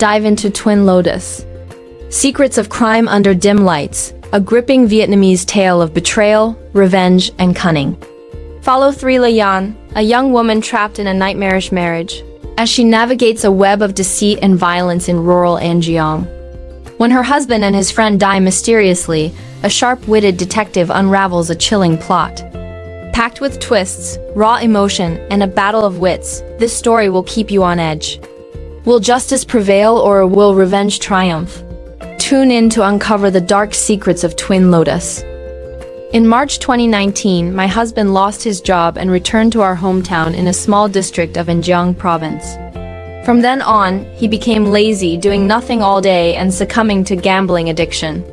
dive into Twin Lotus. Secrets of crime under dim lights, a gripping Vietnamese tale of betrayal, revenge, and cunning. Follow Three La Yan, a young woman trapped in a nightmarish marriage, as she navigates a web of deceit and violence in rural An Giang. When her husband and his friend die mysteriously, a sharp-witted detective unravels a chilling plot. Packed with twists, raw emotion, and a battle of wits, this story will keep you on edge. Will justice prevail or will revenge triumph? Tune in to uncover the dark secrets of Twin Lotus. In March 2019, my husband lost his job and returned to our hometown in a small district of An Giang province. From then on, he became lazy, doing nothing all day and succumbing to gambling addiction.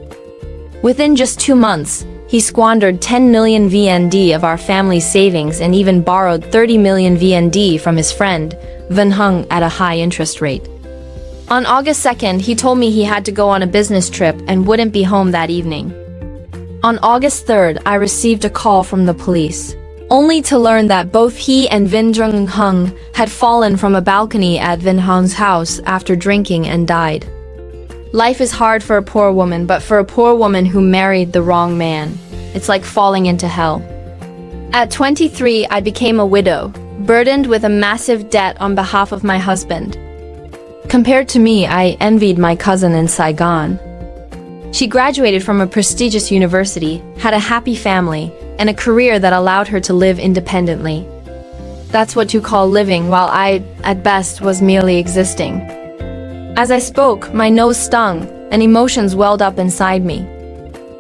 Within just 2 months, he squandered 10 million VND of our family's savings and even borrowed 30 million VND from his friend, Văn Hùng, at a high interest rate. On August 2nd, he told me he had to go on a business trip and wouldn't be home that evening. On August 3rd, I received a call from the police, only to learn that both he and Văn Hùng had fallen from a balcony at Văn Hùng house after drinking and died. Life is hard for a poor woman, but for a poor woman who married the wrong man, it's like falling into hell. At 23, I became a widow, burdened with a massive debt on behalf of my husband. Compared to me, I envied my cousin in Saigon. She graduated from a prestigious university, had a happy family, and a career that allowed her to live independently. That's what you call living, while I, at best, was merely existing. As I spoke, my nose stung, and emotions welled up inside me.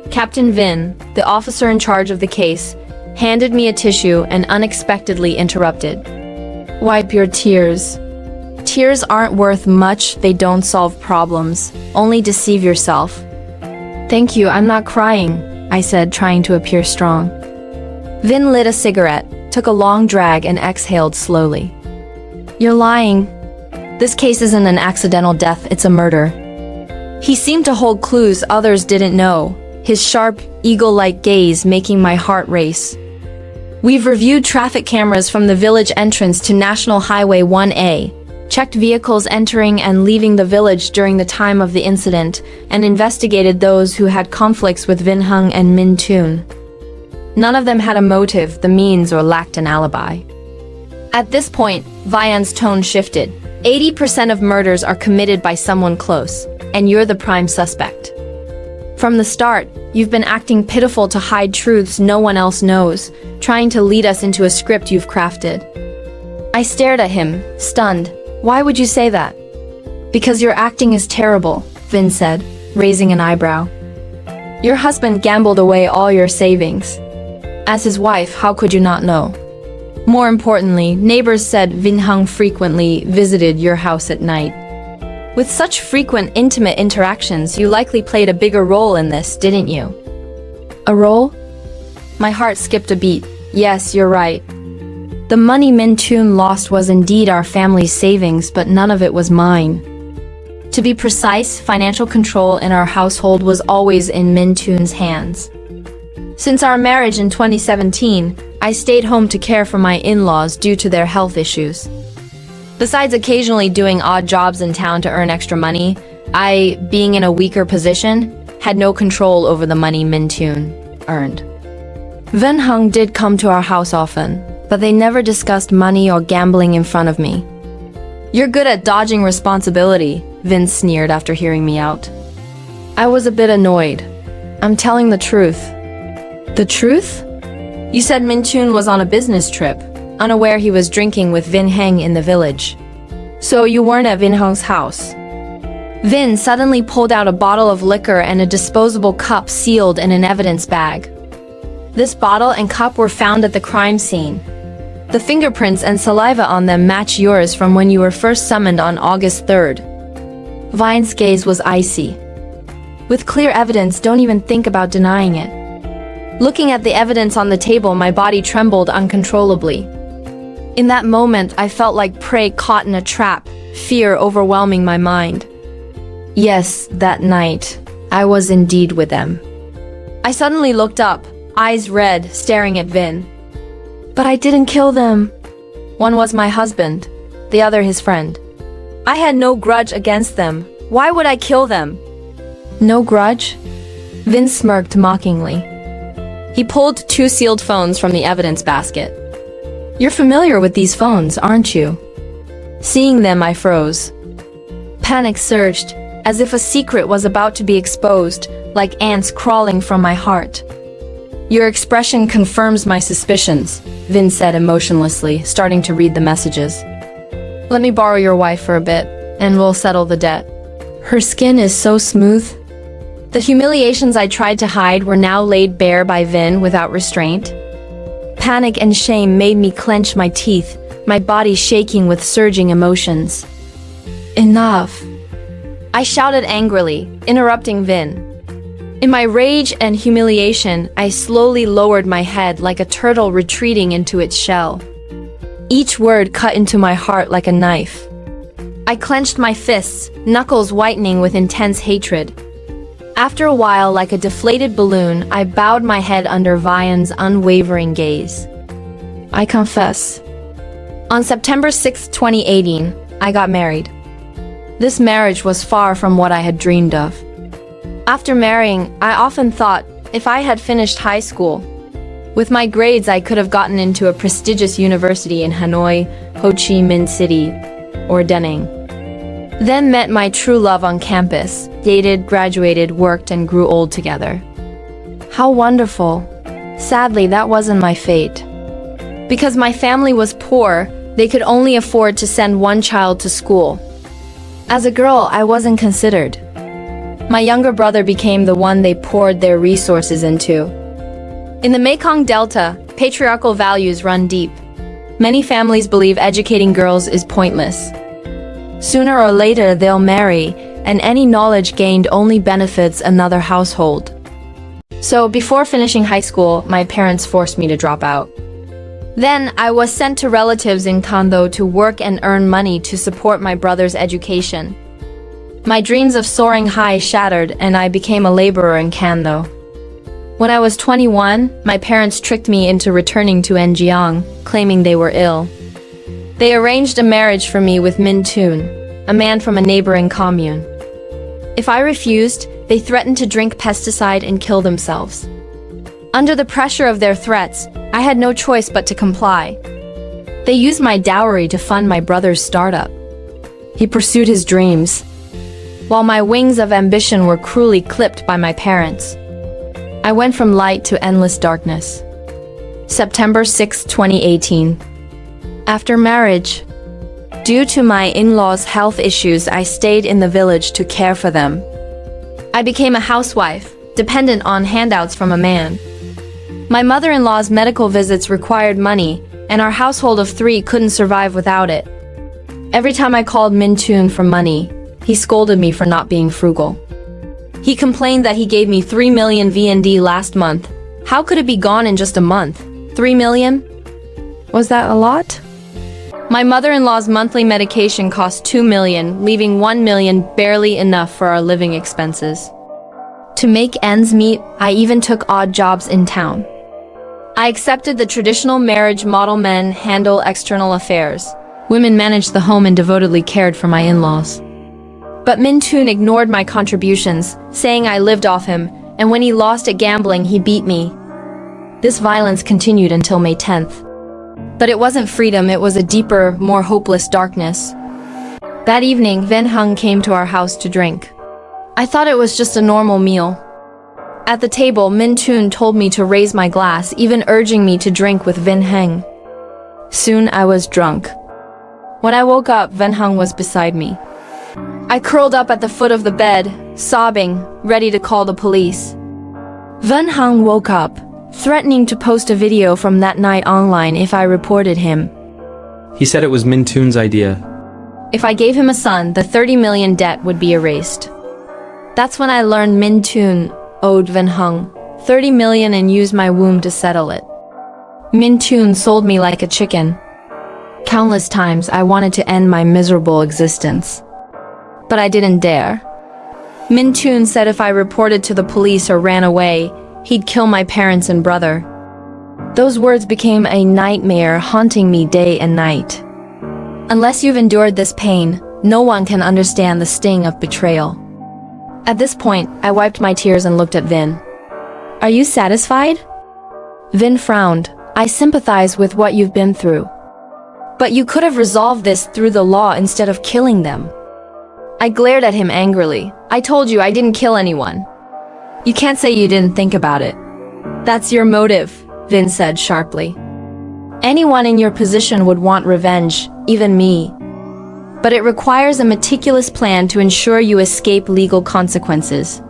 Captain Vin, the officer in charge of the case, handed me a tissue and unexpectedly interrupted. Wipe your tears. Tears aren't worth much, they don't solve problems, only deceive yourself. Thank you, I'm not crying, I said, trying to appear strong. Vin lit a cigarette, took a long drag and exhaled slowly. You're lying. This case isn't an accidental death, it's a murder. He seemed to hold clues others didn't know, his sharp, eagle-like gaze making my heart race. We've reviewed traffic cameras from the village entrance to National Highway 1A, checked vehicles entering and leaving the village during the time of the incident, and investigated those who had conflicts with Văn Hùng and Minh Tuan. None of them had a motive, the means, or lacked an alibi. At this point, Vian's tone shifted. 80% of murders are committed by someone close, and you're the prime suspect. From the start, you've been acting pitiful to hide truths no one else knows, trying to lead us into a script you've crafted. I stared at him, stunned. Why would you say that? Because your acting is terrible, Vin said, raising an eyebrow. Your husband gambled away all your savings. As his wife, how could you not know? More importantly, neighbors said Văn Hùng frequently visited your house at night. With such frequent intimate interactions, you likely played a bigger role in this, didn't you? A role? My heart skipped a beat. Yes, you're right. The money Minh Tuan lost was indeed our family's savings, but none of it was mine. To be precise, financial control in our household was always in Minh Tuan's hands. Since our marriage in 2017, I stayed home to care for my in-laws due to their health issues. Besides occasionally doing odd jobs in town to earn extra money, I, being in a weaker position, had no control over the money Minh Tuan earned. Văn Hùng did come to our house often, but they never discussed money or gambling in front of me. You're good at dodging responsibility, Vin sneered after hearing me out. I was a bit annoyed. I'm telling the truth. The truth? You said Minh Tuan was on a business trip, unaware he was drinking with Văn Hùng in the village. So you weren't at Văn Hùng house. Vin suddenly pulled out a bottle of liquor and a disposable cup sealed in an evidence bag. This bottle and cup were found at the crime scene. The fingerprints and saliva on them match yours from when you were first summoned on August 3rd. Vine's gaze was icy. With clear evidence, don't even think about denying it. Looking at the evidence on the table, my body trembled uncontrollably. In that moment, I felt like prey caught in a trap, fear overwhelming my mind. Yes, that night, I was indeed with them. I suddenly looked up, eyes red, staring at Vin. But I didn't kill them. One was my husband, the other his friend. I had no grudge against them. Why would I kill them? No grudge? Vin smirked mockingly. He pulled 2 sealed phones from the evidence basket. You're familiar with these phones, aren't you? Seeing them, I froze. Panic surged, as if a secret was about to be exposed, like ants crawling from my heart. Your expression confirms my suspicions, Vin said emotionlessly, starting to read the messages. Let me borrow your wife for a bit, and we'll settle the debt. Her skin is so smooth. The humiliations I tried to hide were now laid bare by Vin without restraint. Panic and shame made me clench my teeth, my body shaking with surging emotions. Enough! I shouted angrily, interrupting Vin. In my rage and humiliation, I slowly lowered my head like a turtle retreating into its shell. Each word cut into my heart like a knife. I clenched my fists, knuckles whitening with intense hatred. After a while, like a deflated balloon, I bowed my head under Vian's unwavering gaze. I confess. On September 6, 2018, I got married. This marriage was far from what I had dreamed of. After marrying, I often thought, if I had finished high school, with my grades I could have gotten into a prestigious university in Hanoi, Ho Chi Minh City, or Da Nang. Then met my true love on campus, dated, graduated, worked, and grew old together. How wonderful. Sadly, that wasn't my fate. Because my family was poor, they could only afford to send one child to school. As a girl, I wasn't considered. My younger brother became the one they poured their resources into. In the Mekong Delta, patriarchal values run deep. Many families believe educating girls is pointless. Sooner or later, they'll marry, and any knowledge gained only benefits another household. So, before finishing high school, my parents forced me to drop out. Then, I was sent to relatives in Kando to work and earn money to support my brother's education. My dreams of soaring high shattered, and I became a laborer in Kando. When I was 21, my parents tricked me into returning to An Giang, claiming they were ill. They arranged a marriage for me with Min Toon, a man from a neighboring commune. If I refused, they threatened to drink pesticide and kill themselves. Under the pressure of their threats, I had no choice but to comply. They used my dowry to fund my brother's startup. He pursued his dreams, while my wings of ambition were cruelly clipped by my parents. I went from light to endless darkness. September 6, 2018. After marriage, due to my in-laws' health issues, I stayed in the village to care for them. I became a housewife, dependent on handouts from a man. My mother-in-law's medical visits required money, and our household of 3 couldn't survive without it. Every time I called Min Toon for money, he scolded me for not being frugal. He complained that he gave me 3 million VND last month. How could it be gone in just a month? 3 million? Was that a lot? My mother-in-law's monthly medication cost 2 million, leaving 1 million barely enough for our living expenses. To make ends meet, I even took odd jobs in town. I accepted the traditional marriage model: men handle external affairs. Women managed the home and devotedly cared for my in-laws. But Min Toon ignored my contributions, saying I lived off him, and when he lost at gambling, he beat me. This violence continued until May 10th. But it wasn't freedom, it was a deeper, more hopeless darkness. That evening, Văn Hùng came to our house to drink. I thought it was just a normal meal. At the table, Min Toon told me to raise my glass, even urging me to drink with Văn Hùng. Soon I was drunk. When I woke up, Văn Hùng was beside me. I curled up at the foot of the bed, sobbing, ready to call the police. Văn Hùng woke up, threatening to post a video from that night online if I reported him. He said it was Min Toon's idea. If I gave him a son, the 30 million debt would be erased. That's when I learned Min Toon owed Văn Hùng 30 million and used my womb to settle it. Min Toon sold me like a chicken. Countless times I wanted to end my miserable existence, but I didn't dare. Min Toon said if I reported to the police or ran away, he'd kill my parents and brother. Those words became a nightmare, haunting me day and night. Unless you've endured this pain, No one can understand the sting of betrayal. At this point, I wiped my tears and looked at Vin. Are you satisfied? Vin frowned. I sympathize with what you've been through. But you could have resolved this through the law instead of killing them. I glared at him angrily. I told you I didn't kill anyone. You can't say you didn't think about it. That's your motive, Vin said sharply. Anyone in your position would want revenge, even me. But it requires a meticulous plan to ensure you escape legal consequences.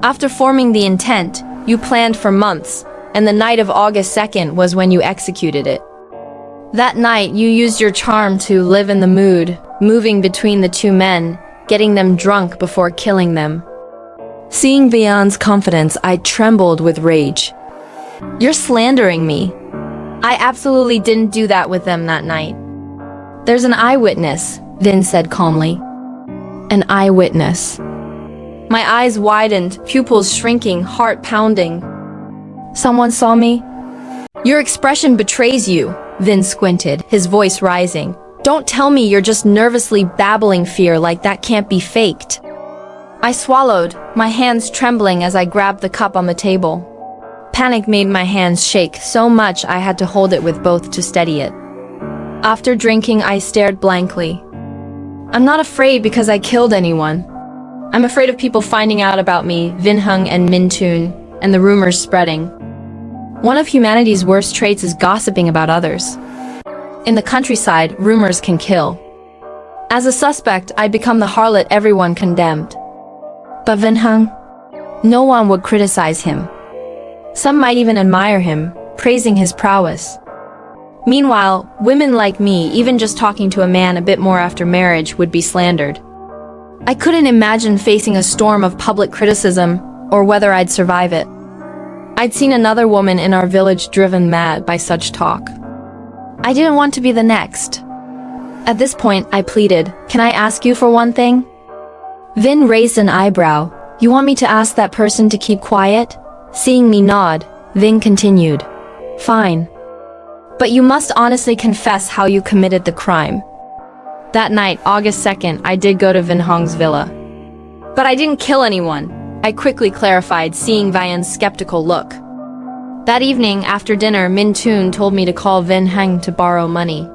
After forming the intent, you planned for months, and the night of August 2nd was when you executed it. That night, you used your charm to live in the mood, moving between the two men, getting them drunk before killing them. Seeing Vian's confidence, I trembled with rage. You're slandering me. I absolutely didn't do that with them that night. There's an eyewitness, Vin said calmly. An eyewitness. My eyes widened, pupils shrinking, heart pounding. Someone saw me? Your expression betrays you, Vin squinted, his voice rising. Don't tell me you're just nervously babbling fear like that can't be faked. I swallowed, my hands trembling as I grabbed the cup on the table. Panic made my hands shake so much I had to hold it with both to steady it. After drinking, I stared blankly. I'm not afraid because I killed anyone. I'm afraid of people finding out about me, Vin Hung and Min Tun, and the rumors spreading. One of humanity's worst traits is gossiping about others. In the countryside, rumors can kill. As a suspect, I'd become the harlot everyone condemned. But Vin Hung? No one would criticize him. Some might even admire him, praising his prowess. Meanwhile, women like me, even just talking to a man a bit more after marriage, would be slandered. I couldn't imagine facing a storm of public criticism, or whether I'd survive it. I'd seen another woman in our village driven mad by such talk. I didn't want to be the next. At this point, I pleaded, "Can I ask you for one thing?" Vin raised an eyebrow. You want me to ask that person to keep quiet? Seeing me nod, Vin continued. Fine. But you must honestly confess how you committed the crime. That night, August 2nd, I did go to Vin Hong's villa. But I didn't kill anyone, I quickly clarified, seeing Vian's skeptical look. That evening, after dinner, Min Tun told me to call Vin Hong to borrow money.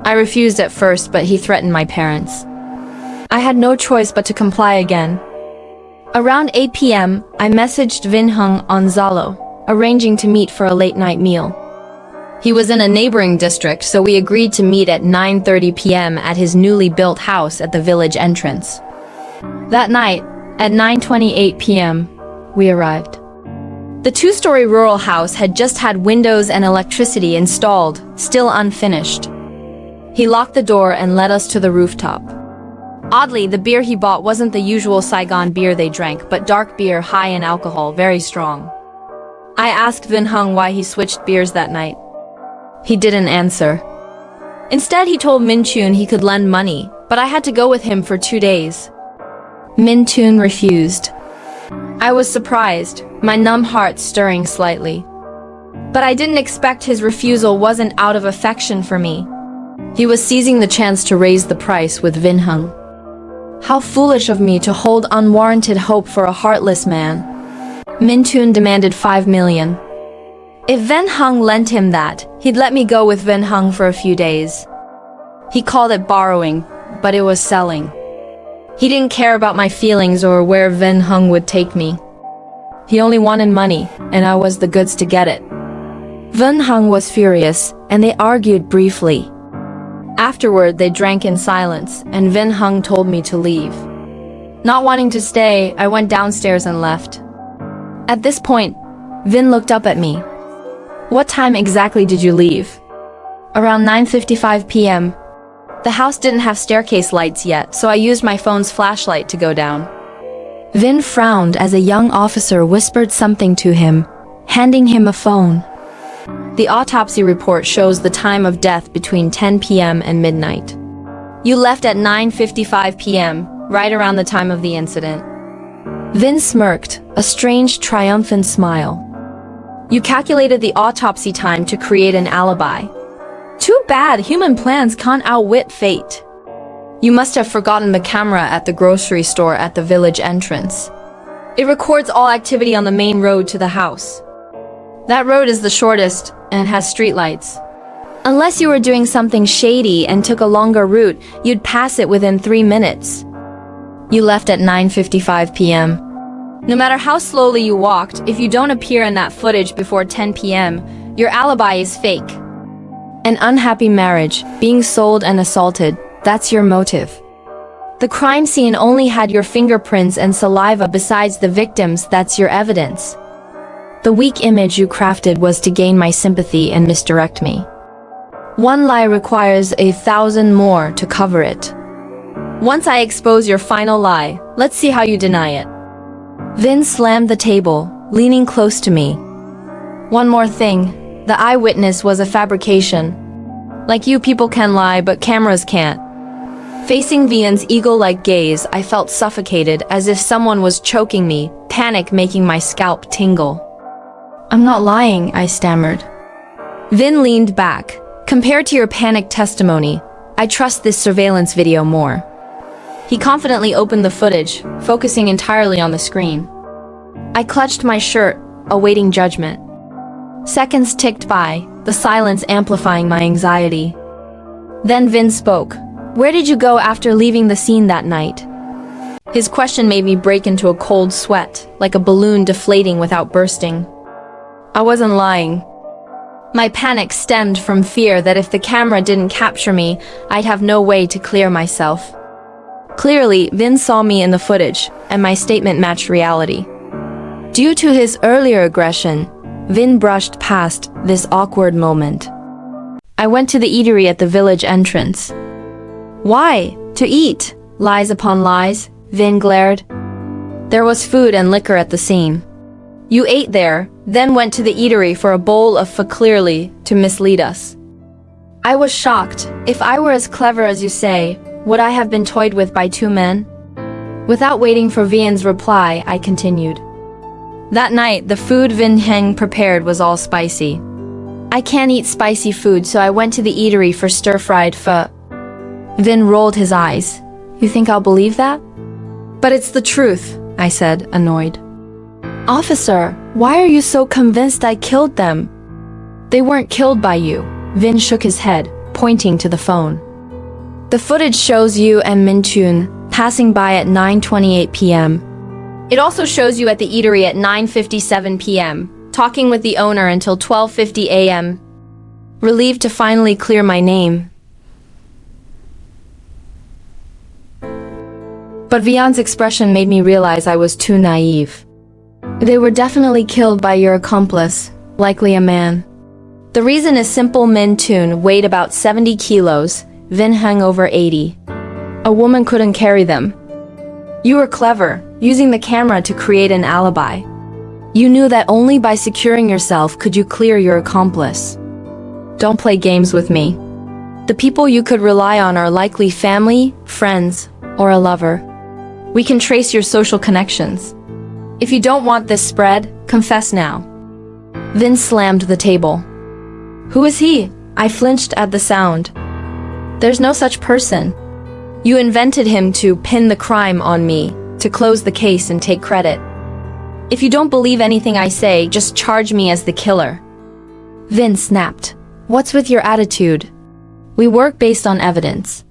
I refused at first, but he threatened my parents. I had no choice but to comply again. Around 8 p.m., I messaged Vin Hong on Zalo, arranging to meet for a late-night meal. He was in a neighboring district, so we agreed to meet at 9:30 p.m. at his newly built house at the village entrance. That night, at 9:28 p.m., we arrived. The two-story rural house had just had windows and electricity installed, still unfinished. He locked the door and led us to the rooftop. Oddly, the beer he bought wasn't the usual Saigon beer they drank, but dark beer high in alcohol, very strong. I asked Vin Hong why he switched beers that night. He didn't answer. Instead, he told Min Tun he could lend money, but I had to go with him for 2 days. Min Tun refused. I was surprised, my numb heart stirring slightly. But I didn't expect his refusal wasn't out of affection for me. He was seizing the chance to raise the price with Vin Hong. How foolish of me to hold unwarranted hope for a heartless man. Min Tun demanded 5 million. If Vin Hong lent him that, he'd let me go with Vin Hong for a few days. He called it borrowing, but it was selling. He didn't care about my feelings or where Vin Hong would take me. He only wanted money, and I was the goods to get it. Vin Hong was furious, and they argued briefly. Afterward, they drank in silence, and Vin Hong told me to leave. Not wanting to stay, I went downstairs and left. At this point, Vin looked up at me. What time exactly did you leave? Around 9:55 p.m. The house didn't have staircase lights yet, so I used my phone's flashlight to go down. Vin frowned as a young officer whispered something to him, handing him a phone. The autopsy report shows the time of death between 10 p.m. and midnight. You left at 9:55 p.m., right around the time of the incident. Vin smirked, a strange, triumphant smile. You calculated the autopsy time to create an alibi. Too bad human plans can't outwit fate. You must have forgotten the camera at the grocery store at the village entrance. It records all activity on the main road to the house. That road is the shortest and has streetlights. Unless you were doing something shady and took a longer route, you'd pass it within 3 minutes. You left at 9:55 p.m. No matter how slowly you walked, if you don't appear in that footage before 10 p.m., your alibi is fake. An unhappy marriage, being sold and assaulted, that's your motive. The crime scene only had your fingerprints and saliva besides the victims, that's your evidence. The weak image you crafted was to gain my sympathy and misdirect me. One lie requires 1,000 more to cover it. Once I expose your final lie, let's see how you deny it. Vin slammed the table, leaning close to me. One more thing, the eyewitness was a fabrication. Like you, people can lie, but cameras can't. Facing Vin's eagle-like gaze, I felt suffocated, as if someone was choking me, panic making my scalp tingle. I'm not lying, I stammered. Vin leaned back. Compared to your panicked testimony, I trust this surveillance video more. He confidently opened the footage, focusing entirely on the screen. I clutched my shirt, awaiting judgment. Seconds ticked by, the silence amplifying my anxiety. Then Vin spoke. Where did you go after leaving the scene that night? His question made me break into a cold sweat, like a balloon deflating without bursting. I wasn't lying. My panic stemmed from fear that if the camera didn't capture me, I'd have no way to clear myself. Clearly, Vin saw me in the footage, and my statement matched reality. Due to his earlier aggression, Vin brushed past this awkward moment. I went to the eatery at the village entrance. Why? To eat. Lies upon lies, Vin glared. There was food and liquor at the scene. You ate there, then went to the eatery for a bowl of pho, clearly to mislead us. I was shocked. If I were as clever as you say, would I have been toyed with by 2 men? Without waiting for Vin's reply, I continued. That night, the food Vin Heng prepared was all spicy. I can't eat spicy food, so I went to the eatery for stir-fried pho. Vin rolled his eyes. You think I'll believe that? But it's the truth, I said, annoyed. Officer, why are you so convinced I killed them? They weren't killed by you. Vin shook his head, pointing to the phone. The footage shows you and Min Chun passing by at 9:28 p.m. It also shows you at the eatery at 9:57 p.m., talking with the owner until 12:50 a.m. Relieved to finally clear my name. But Vian's expression made me realize I was too naive. They were definitely killed by your accomplice, likely a man. The reason is simple. Min Chun weighed about 70 kilos, Vin hung over 80. A woman couldn't carry them. You were clever, using the camera to create an alibi. You knew that only by securing yourself could you clear your accomplice. Don't play games with me. The people you could rely on are likely family, friends, or a lover. We can trace your social connections. If you don't want this spread, confess now. Vin slammed the table. Who is he? I flinched at the sound. There's no such person. You invented him to pin the crime on me, to close the case and take credit. If you don't believe anything I say, just charge me as the killer. Vin snapped. What's with your attitude? We work based on evidence.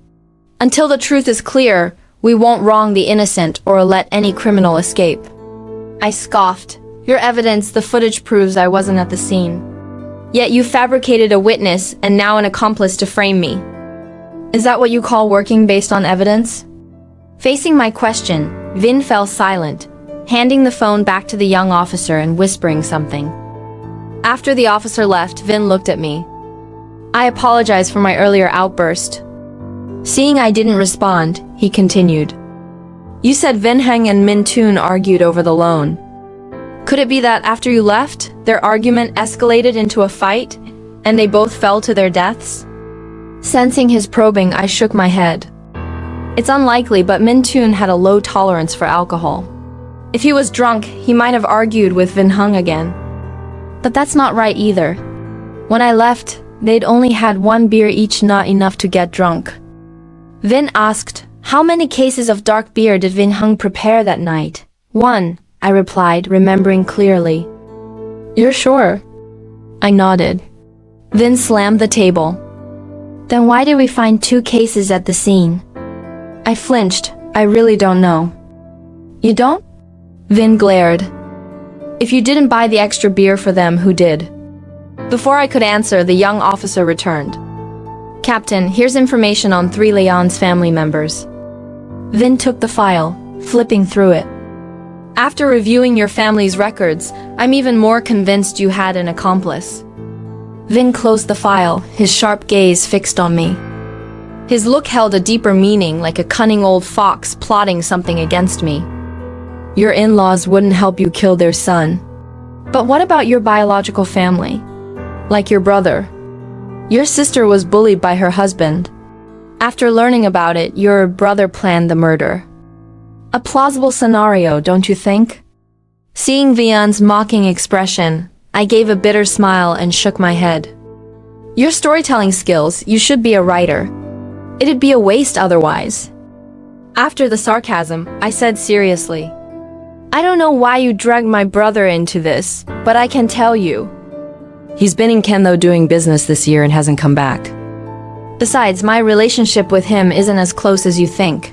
Until the truth is clear, we won't wrong the innocent or let any criminal escape. I scoffed. Your evidence, the footage proves I wasn't at the scene. Yet you fabricated a witness and now an accomplice to frame me. Is that what you call working based on evidence? Facing my question, Vin fell silent, handing the phone back to the young officer and whispering something. After the officer left, Vin looked at me. I apologize for my earlier outburst. Seeing I didn't respond, he continued. You said Vin Heng and Min Chun argued over the loan. Could it be that after you left, their argument escalated into a fight, and they both fell to their deaths? Sensing his probing, I shook my head. It's unlikely, but Min Chun had a low tolerance for alcohol. If he was drunk, he might have argued with Vin Heng again. But that's not right either. When I left, they'd only had 1 beer each, not enough to get drunk. Vin asked, how many cases of dark beer did Vin Hung prepare that night? 1, I replied, remembering clearly. You're sure? I nodded. Vin slammed the table. Then why did we find 2 cases at the scene? I flinched. I really don't know. You don't? Vin glared. If you didn't buy the extra beer for them, who did? Before I could answer, the young officer returned. Captain, here's information on 3 Leon's family members. Vin took the file, flipping through it. After reviewing your family's records, I'm even more convinced you had an accomplice. Vin closed the file, his sharp gaze fixed on me. His look held a deeper meaning, like a cunning old fox plotting something against me. Your in-laws wouldn't help you kill their son. But what about your biological family? Like your brother. Your sister was bullied by her husband. After learning about it, your brother planned the murder. A plausible scenario, don't you think? Seeing Vian's mocking expression, I gave a bitter smile and shook my head. Your storytelling skills, you should be a writer. It'd be a waste otherwise. After the sarcasm, I said seriously, I don't know why you dragged my brother into this, but I can tell you. He's been in Kendo doing business this year and hasn't come back. Besides, my relationship with him isn't as close as you think.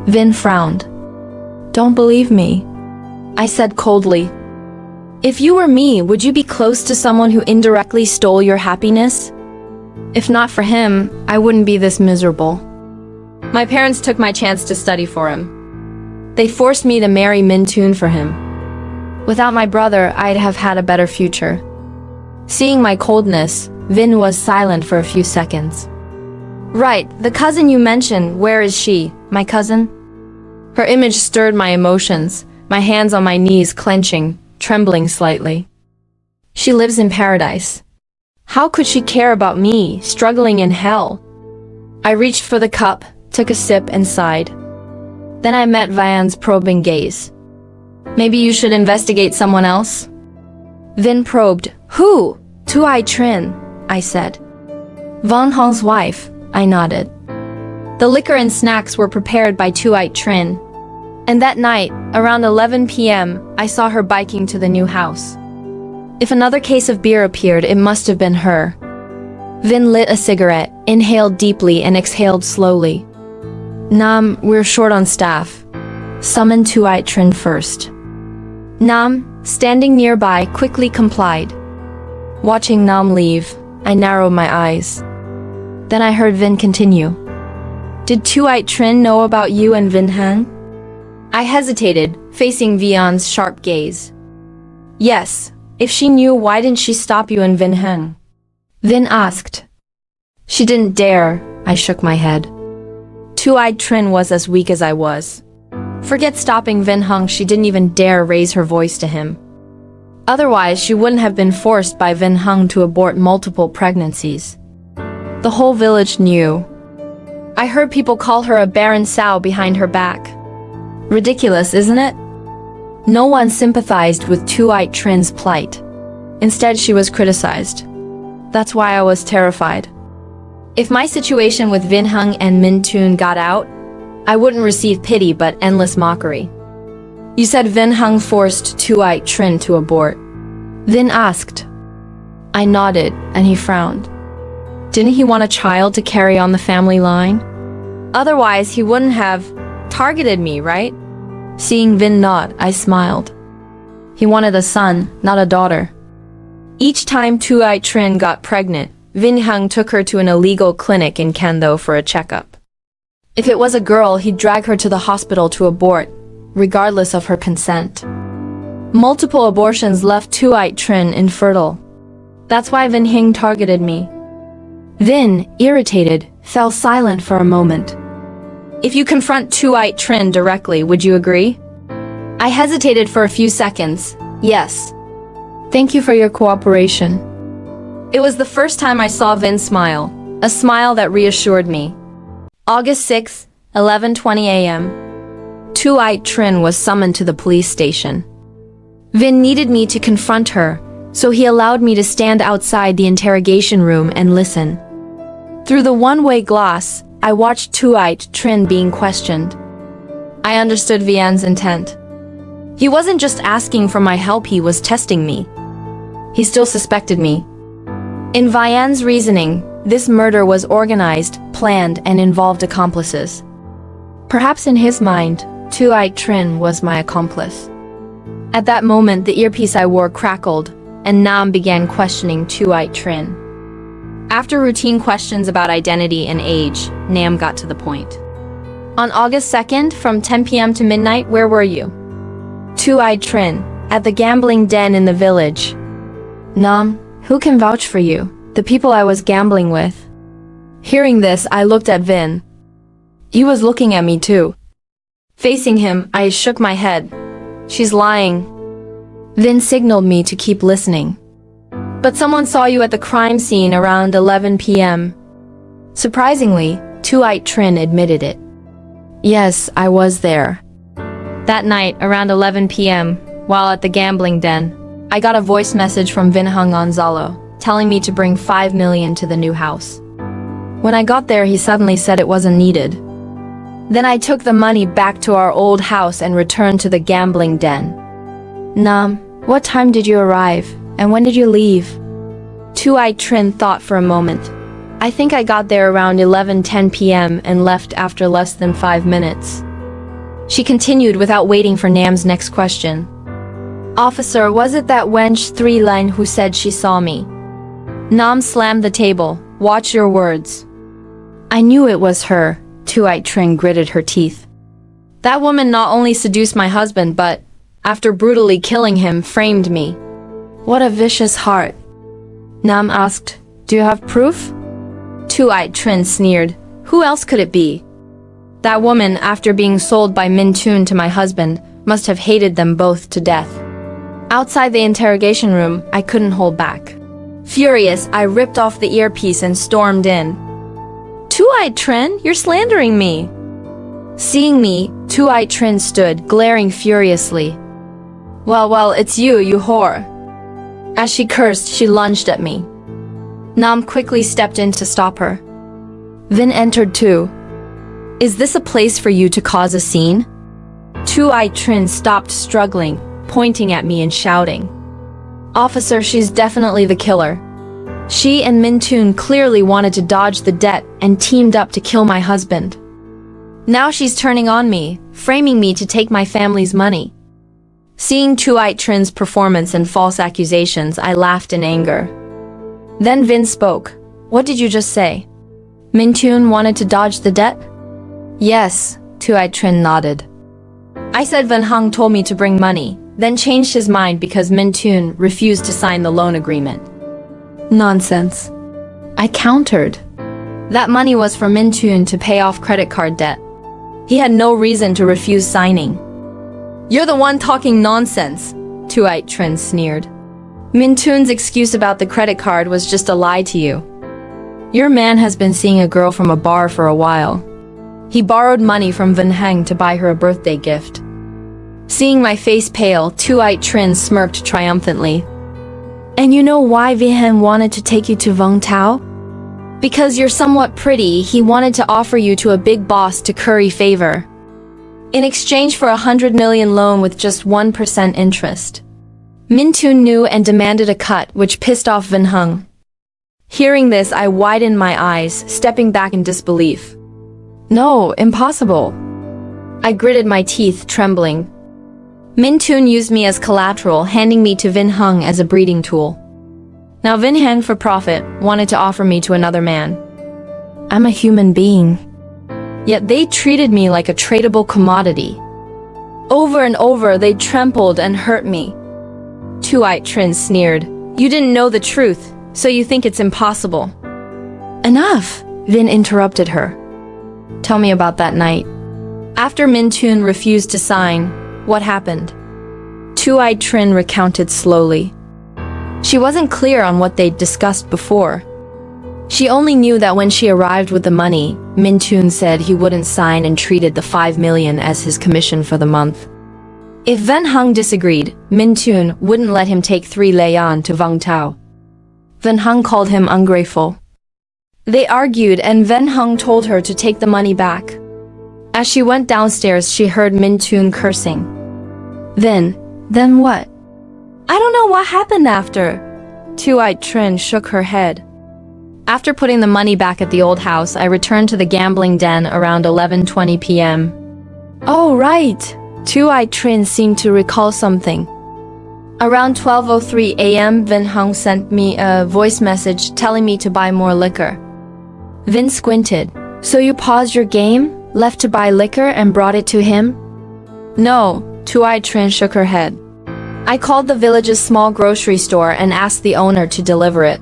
Vin frowned. Don't believe me, I said coldly. If you were me, would you be close to someone who indirectly stole your happiness? If not for him, I wouldn't be this miserable. My parents took my chance to study for him. They forced me to marry Min Toon for him. Without my brother, I'd have had a better future. Seeing my coldness, Vin was silent for a few seconds. Right, the cousin you mentioned, where is she? My cousin? Her image stirred my emotions, my hands on my knees clenching, trembling slightly. She lives in paradise. How could she care about me, struggling in hell? I reached for the cup, took a sip and sighed. Then I met Vian's probing gaze. Maybe you should investigate someone else? Vin probed. Who? Tu-ai Trin, I said. Van Hong's wife, I nodded. The liquor and snacks were prepared by Tu-ai Trin. And that night, around 11 p.m., I saw her biking to the new house. If another case of beer appeared, it must have been her. Vin lit a cigarette, inhaled deeply and exhaled slowly. Nam, we're short on staff. Summon Tu-ai Trin first. Nam, standing nearby, quickly complied. Watching Nam leave, I narrowed my eyes. Then I heard Vin continue. Did Tu-ai Trin know about you and Vin Hang? I hesitated, facing Vian's sharp gaze. Yes. If she knew, why didn't she stop you and Vin Hang? Vin asked. She didn't dare, I shook my head. Tu-ai Trin was as weak as I was. Forget stopping Vin Hung, she didn't even dare raise her voice to him. Otherwise, she wouldn't have been forced by Vin Hung to abort multiple pregnancies. The whole village knew. I heard people call her a barren sow behind her back. Ridiculous, isn't it? No one sympathized with Tu-ai Trin's plight. Instead, she was criticized. That's why I was terrified. If my situation with Vin Hung and Min Toon got out, I wouldn't receive pity but endless mockery. You said Vin Hung forced Tu-ai Trin to abort. Vin asked. I nodded, and he frowned. Didn't he want a child to carry on the family line? Otherwise, he wouldn't have targeted me, right? Seeing Vin nod, I smiled. He wanted a son, not a daughter. Each time Tu-ai Trin got pregnant, Vin Hung took her to an illegal clinic in Kendo for a checkup. If it was a girl, he'd drag her to the hospital to abort, regardless of her consent. Multiple abortions left Tu-ai Trin infertile. That's why Vin Hing targeted me. Vin, irritated, fell silent for a moment. If you confront Tu-ai Trin directly, would you agree? I hesitated for a few seconds. Yes. Thank you for your cooperation. It was the first time I saw Vin smile, a smile that reassured me. August 6, 11:20 a.m. Tu-ai Trin was summoned to the police station. Vin needed me to confront her, so he allowed me to stand outside the interrogation room and listen. Through the one-way glass, I watched Tuite Trin being questioned. I understood Vian's intent. He wasn't just asking for my help, he was testing me. He still suspected me. In Vian's reasoning, this murder was organized, planned, and involved accomplices. Perhaps in his mind, Tuite Trin was my accomplice. At that moment, the earpiece I wore crackled, and Nam began questioning Tuite Trin. After routine questions about identity and age, Nam got to the point. On August 2nd, from 10 p.m. to midnight, where were you? Tuite Trin, at the gambling den in the village. Nam, who can vouch for you? The people I was gambling with. Hearing this, I looked at Vin. He was looking at me too. Facing him, I shook my head. She's lying. Vin signaled me to keep listening. But someone saw you at the crime scene around 11 p.m. Surprisingly, Tuite Trin admitted it. Yes, I was there. That night, around 11 p.m., while at the gambling den, I got a voice message from Vin Hung on Zalo, telling me to bring 5 million to the new house. When I got there, he suddenly said it wasn't needed. Then I took the money back to our old house and returned to the gambling den. Nam, what time did you arrive, and when did you leave? Tuite Trin thought for a moment. I think I got there around 11:10 p.m. and left after less than 5 minutes. She continued without waiting for Nam's next question. Officer, was it that wench 3 Len who said she saw me? Nam slammed the table. Watch your words. I knew it was her. Tuite Trin gritted her teeth. That woman not only seduced my husband, but, after brutally killing him, framed me. What a vicious heart. Nam asked, do you have proof? Tuite Trin sneered. Who else could it be? That woman, after being sold by Min Tun to my husband, must have hated them both to death. Outside the interrogation room, I couldn't hold back. Furious, I ripped off the earpiece and stormed in. Tuite Trin, you're slandering me. Seeing me, Tuite Trin stood, glaring furiously. Well, it's you whore. As she cursed, she lunged at me. Nam quickly stepped in to stop her. Vin entered too. Is this a place for you to cause a scene? Tuite Trin stopped struggling, pointing at me and shouting. Officer, she's definitely the killer. She and Min Tun clearly wanted to dodge the debt and teamed up to kill my husband. Now she's turning on me, framing me to take my family's money. Seeing Tuite Trin's performance and false accusations, I laughed in anger. Then Vin spoke. What did you just say? Min Tun wanted to dodge the debt? Yes, Tuite Trin nodded. I said Van Hung told me to bring money, then changed his mind because Min Tun refused to sign the loan agreement. Nonsense. I countered. That money was for Min Tun to pay off credit card debt. He had no reason to refuse signing. You're the one talking nonsense, Tuite Trin sneered. Min Tun's excuse about the credit card was just a lie to you. Your man has been seeing a girl from a bar for a while. He borrowed money from Van Heng to buy her a birthday gift. Seeing my face pale, Tuite Trin smirked triumphantly. And you know why Van Heng wanted to take you to Vung Tao? Because you're somewhat pretty, he wanted to offer you to a big boss to curry favor. In exchange for 100 million loan with just 1% interest. Min Tun knew and demanded a cut, which pissed off Van Heng. Hearing this, I widened my eyes, stepping back in disbelief. No, impossible. I gritted my teeth, trembling. Min Tun used me as collateral, handing me to Vin Hung as a breeding tool. Now Vin Heng, for profit, wanted to offer me to another man. I'm a human being. Yet they treated me like a tradable commodity. Over and over, they trampled and hurt me. Tuite Trin sneered. You didn't know the truth, so you think it's impossible. Enough, Vin interrupted her. Tell me about that night. After Min Tun refused to sign, what happened? Tuite Trin recounted slowly. She wasn't clear on what they'd discussed before. She only knew that when she arrived with the money, Min Tun said he wouldn't sign and treated the 5 million as his commission for the month. If Van Hung disagreed, Min Tun wouldn't let him take 3 Layan to Vung Tao. Van Hung called him ungrateful. They argued and Van Hung told her to take the money back. As she went downstairs, she heard Min Toon cursing. Then what? I don't know what happened after. Two-eyed Trin shook her head. After putting the money back at the old house, I returned to the gambling den around 11:20 p.m. Oh, right. Two-eyed Trin seemed to recall something. Around 12:03 a.m., Van Hung sent me a voice message telling me to buy more liquor. Vin squinted. So you paused your game, left to buy liquor, and brought it to him? No, Two-eyed Trin shook her head. I called the village's small grocery store and asked the owner to deliver it.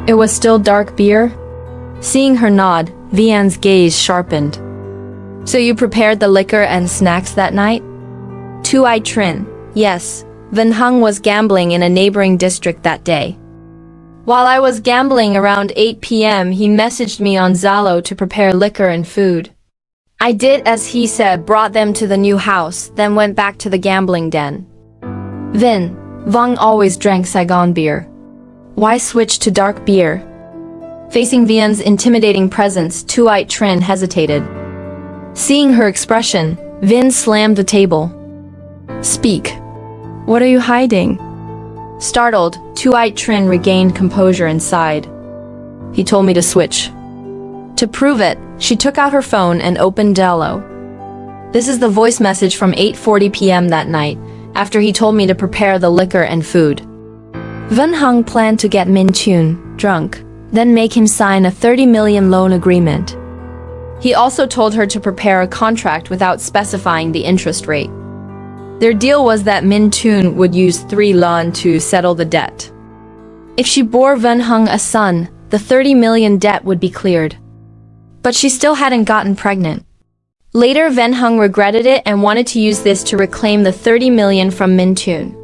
It was still dark beer? Seeing her nod, Vian's gaze sharpened. So you prepared the liquor and snacks that night? Two-eyed Trin. Yes. Van Hung was gambling in a neighboring district that day. While I was gambling around 8 p.m., he messaged me on Zalo to prepare liquor and food. I did as he said, brought them to the new house, then went back to the gambling den. Vang always drank Saigon beer. Why switch to dark beer? Facing Vian's intimidating presence, Two-eyed Trin hesitated. Seeing her expression, Vin slammed the table. Speak. What are you hiding? Startled, Two-eyed Trin regained composure and sighed. He told me to switch. To prove it, she took out her phone and opened Zalo. This is the voice message from 8:40 p.m. that night, after he told me to prepare the liquor and food. Van Hung planned to get Min Toon drunk, then make him sign a 30 million loan agreement. He also told her to prepare a contract without specifying the interest rate. Their deal was that Min Toon would use 3 lon to settle the debt. If she bore Van Hung a son, the 30 million debt would be cleared. But she still hadn't gotten pregnant. Later, Van Hung regretted it and wanted to use this to reclaim the 30 million from Min Toon.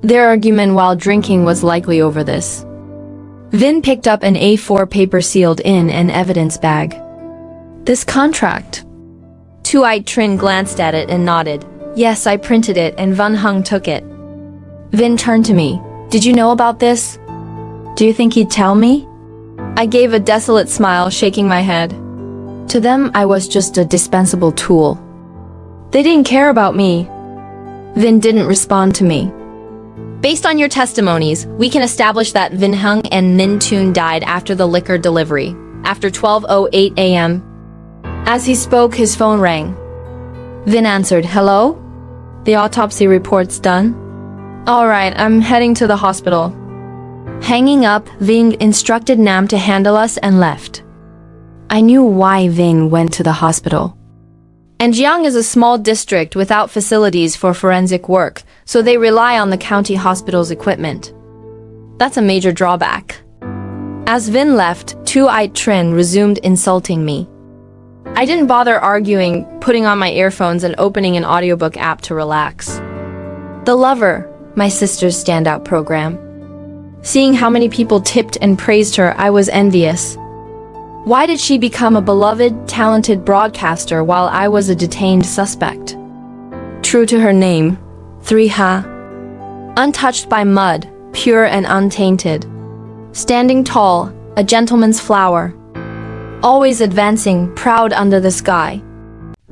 Their argument while drinking was likely over this. Vin picked up an A4 paper sealed in an evidence bag. This contract. Two-eyed Trin glanced at it and nodded. Yes, I printed it and Van Hung took it. Vin turned to me. Did you know about this? Do you think he'd tell me? I gave a desolate smile, shaking my head. To them, I was just a dispensable tool. They didn't care about me. Vin didn't respond to me. Based on your testimonies, we can establish that Van Hung and Min Toon died after the liquor delivery, after 12:08 a.m. As he spoke, his phone rang. Vin answered, Hello? The autopsy report's done? Alright, I'm heading to the hospital. Hanging up, Vin instructed Nam to handle us and left. I knew why Vin went to the hospital. An Giang is a small district without facilities for forensic work, so they rely on the county hospital's equipment. That's a major drawback. As Vin left, Two-eyed Trin resumed insulting me. I didn't bother arguing, putting on my earphones and opening an audiobook app to relax. The Lover, my sister's standout program. Seeing how many people tipped and praised her, I was envious. Why did she become a beloved, talented broadcaster while I was a detained suspect? True to her name, 3Ha. Untouched by mud, pure and untainted. Standing tall, a gentleman's flower. Always advancing, proud under the sky.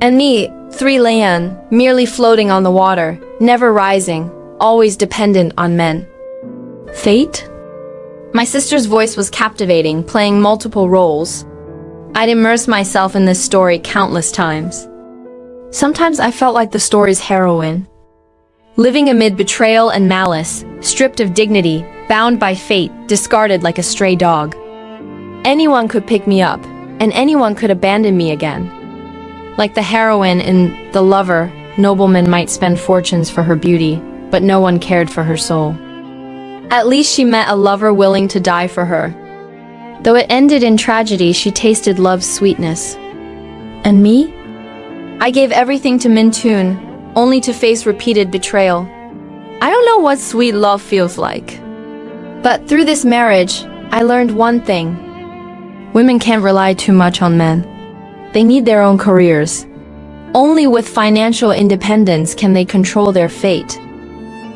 And me, 3 Lian, merely floating on the water, never rising, always dependent on men. Fate? My sister's voice was captivating, playing multiple roles. I'd immersed myself in this story countless times. Sometimes I felt like the story's heroine. Living amid betrayal and malice, stripped of dignity, bound by fate, discarded like a stray dog. Anyone could pick me up, and anyone could abandon me again. Like the heroine in The Lover, noblemen might spend fortunes for her beauty, but no one cared for her soul. At least she met a lover willing to die for her. Though it ended in tragedy, she tasted love's sweetness. And me? I gave everything to Min Toon, only to face repeated betrayal. I don't know what sweet love feels like. But through this marriage, I learned one thing. Women can't rely too much on men. They need their own careers. Only with financial independence can they control their fate.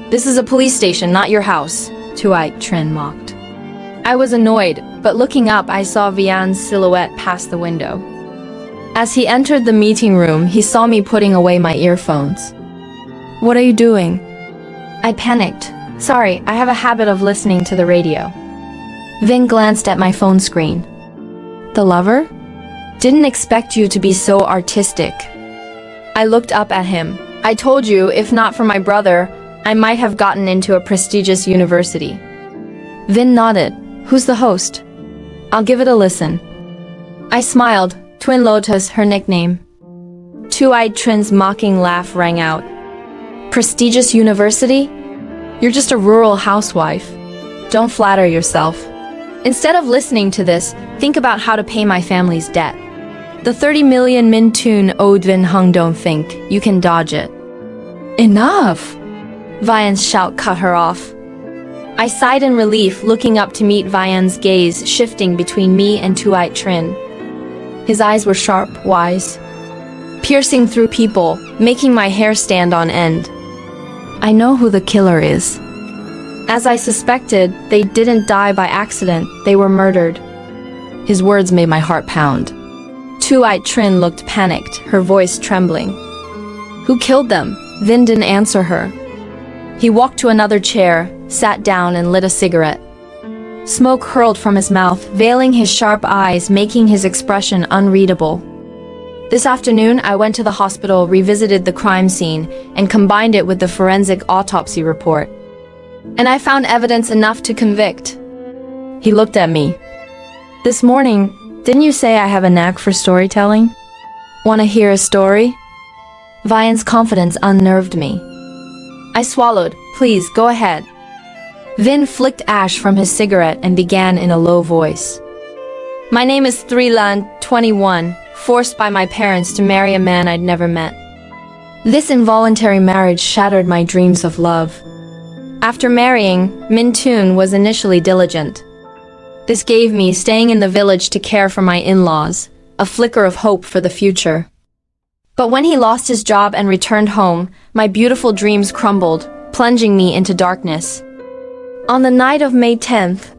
This is a police station, not your house, Two-eyed Trin mocked. I was annoyed, but looking up I saw Vian's silhouette past the window. As he entered the meeting room, he saw me putting away my earphones. "What are you doing?" I panicked. "Sorry, I have a habit of listening to the radio." Vin glanced at my phone screen. "The lover? Didn't expect you to be so artistic." I looked up at him. "I told you, if not for my brother, I might have gotten into a prestigious university." Vin nodded. "Who's the host?" "I'll give it a listen." I smiled. Twin Lotus, her nickname. Two-eyed Trin's mocking laugh rang out. "Prestigious university? You're just a rural housewife. Don't flatter yourself. Instead of listening to this, think about how to pay my family's debt. The 30 million Min Tun owed Vin Hung. Don't think you can dodge it." "Enough!" Vian's shout cut her off. I sighed in relief, looking up to meet Vian's gaze shifting between me and Two-eyed Trin. His eyes were sharp, wise, piercing through people, making my hair stand on end. "I know who the killer is." As I suspected, they didn't die by accident, they were murdered. His words made my heart pound. Two-eyed Trin looked panicked, her voice trembling. "Who killed them?" Vin didn't answer her. He walked to another chair, sat down and lit a cigarette. Smoke hurled from his mouth, veiling his sharp eyes, making his expression unreadable. This afternoon, I went to the hospital, revisited the crime scene, and combined it with the forensic autopsy report. And I found evidence enough to convict. He looked at me. "This morning, didn't you say I have a knack for storytelling? Want to hear a story?" Vian's confidence unnerved me. I swallowed. "Please, go ahead." Vin flicked ash from his cigarette and began in a low voice. "My name is Lan, 21, forced by my parents to marry a man I'd never met. This involuntary marriage shattered my dreams of love. After marrying, Min Tun was initially diligent. This gave me staying in the village to care for my in-laws, a flicker of hope for the future. But when he lost his job and returned home, my beautiful dreams crumbled, plunging me into darkness. On the night of May 10th,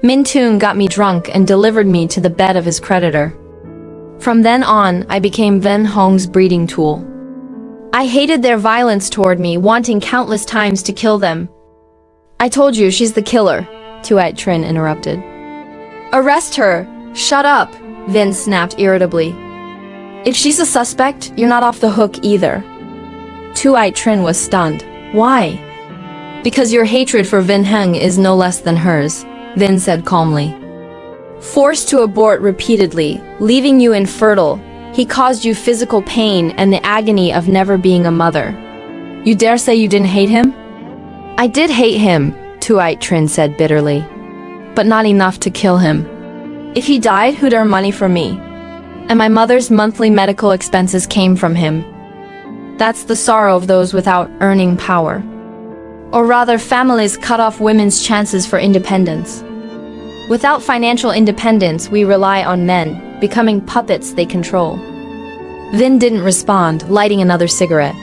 Min Tun got me drunk and delivered me to the bed of his creditor. From then on, I became Vin Hong's breeding tool. I hated their violence toward me, wanting countless times to kill them." "I told you she's the killer," Two-eyed Trin interrupted. "Arrest her! Shut up!" Vin snapped irritably. "If she's a suspect, you're not off the hook either." Two-eyed Trin was stunned. "Why?" "Because your hatred for Vin Hung is no less than hers," Vin said calmly. "Forced to abort repeatedly, leaving you infertile, he caused you physical pain and the agony of never being a mother. You dare say you didn't hate him?" "I did hate him," Two-eyed Trin said bitterly. "But not enough to kill him. If he died, who'd earn money for me? And my mother's monthly medical expenses came from him. That's the sorrow of those without earning power. Or rather, families cut off women's chances for independence. Without financial independence, we rely on men, becoming puppets they control." Vin didn't respond, lighting another cigarette.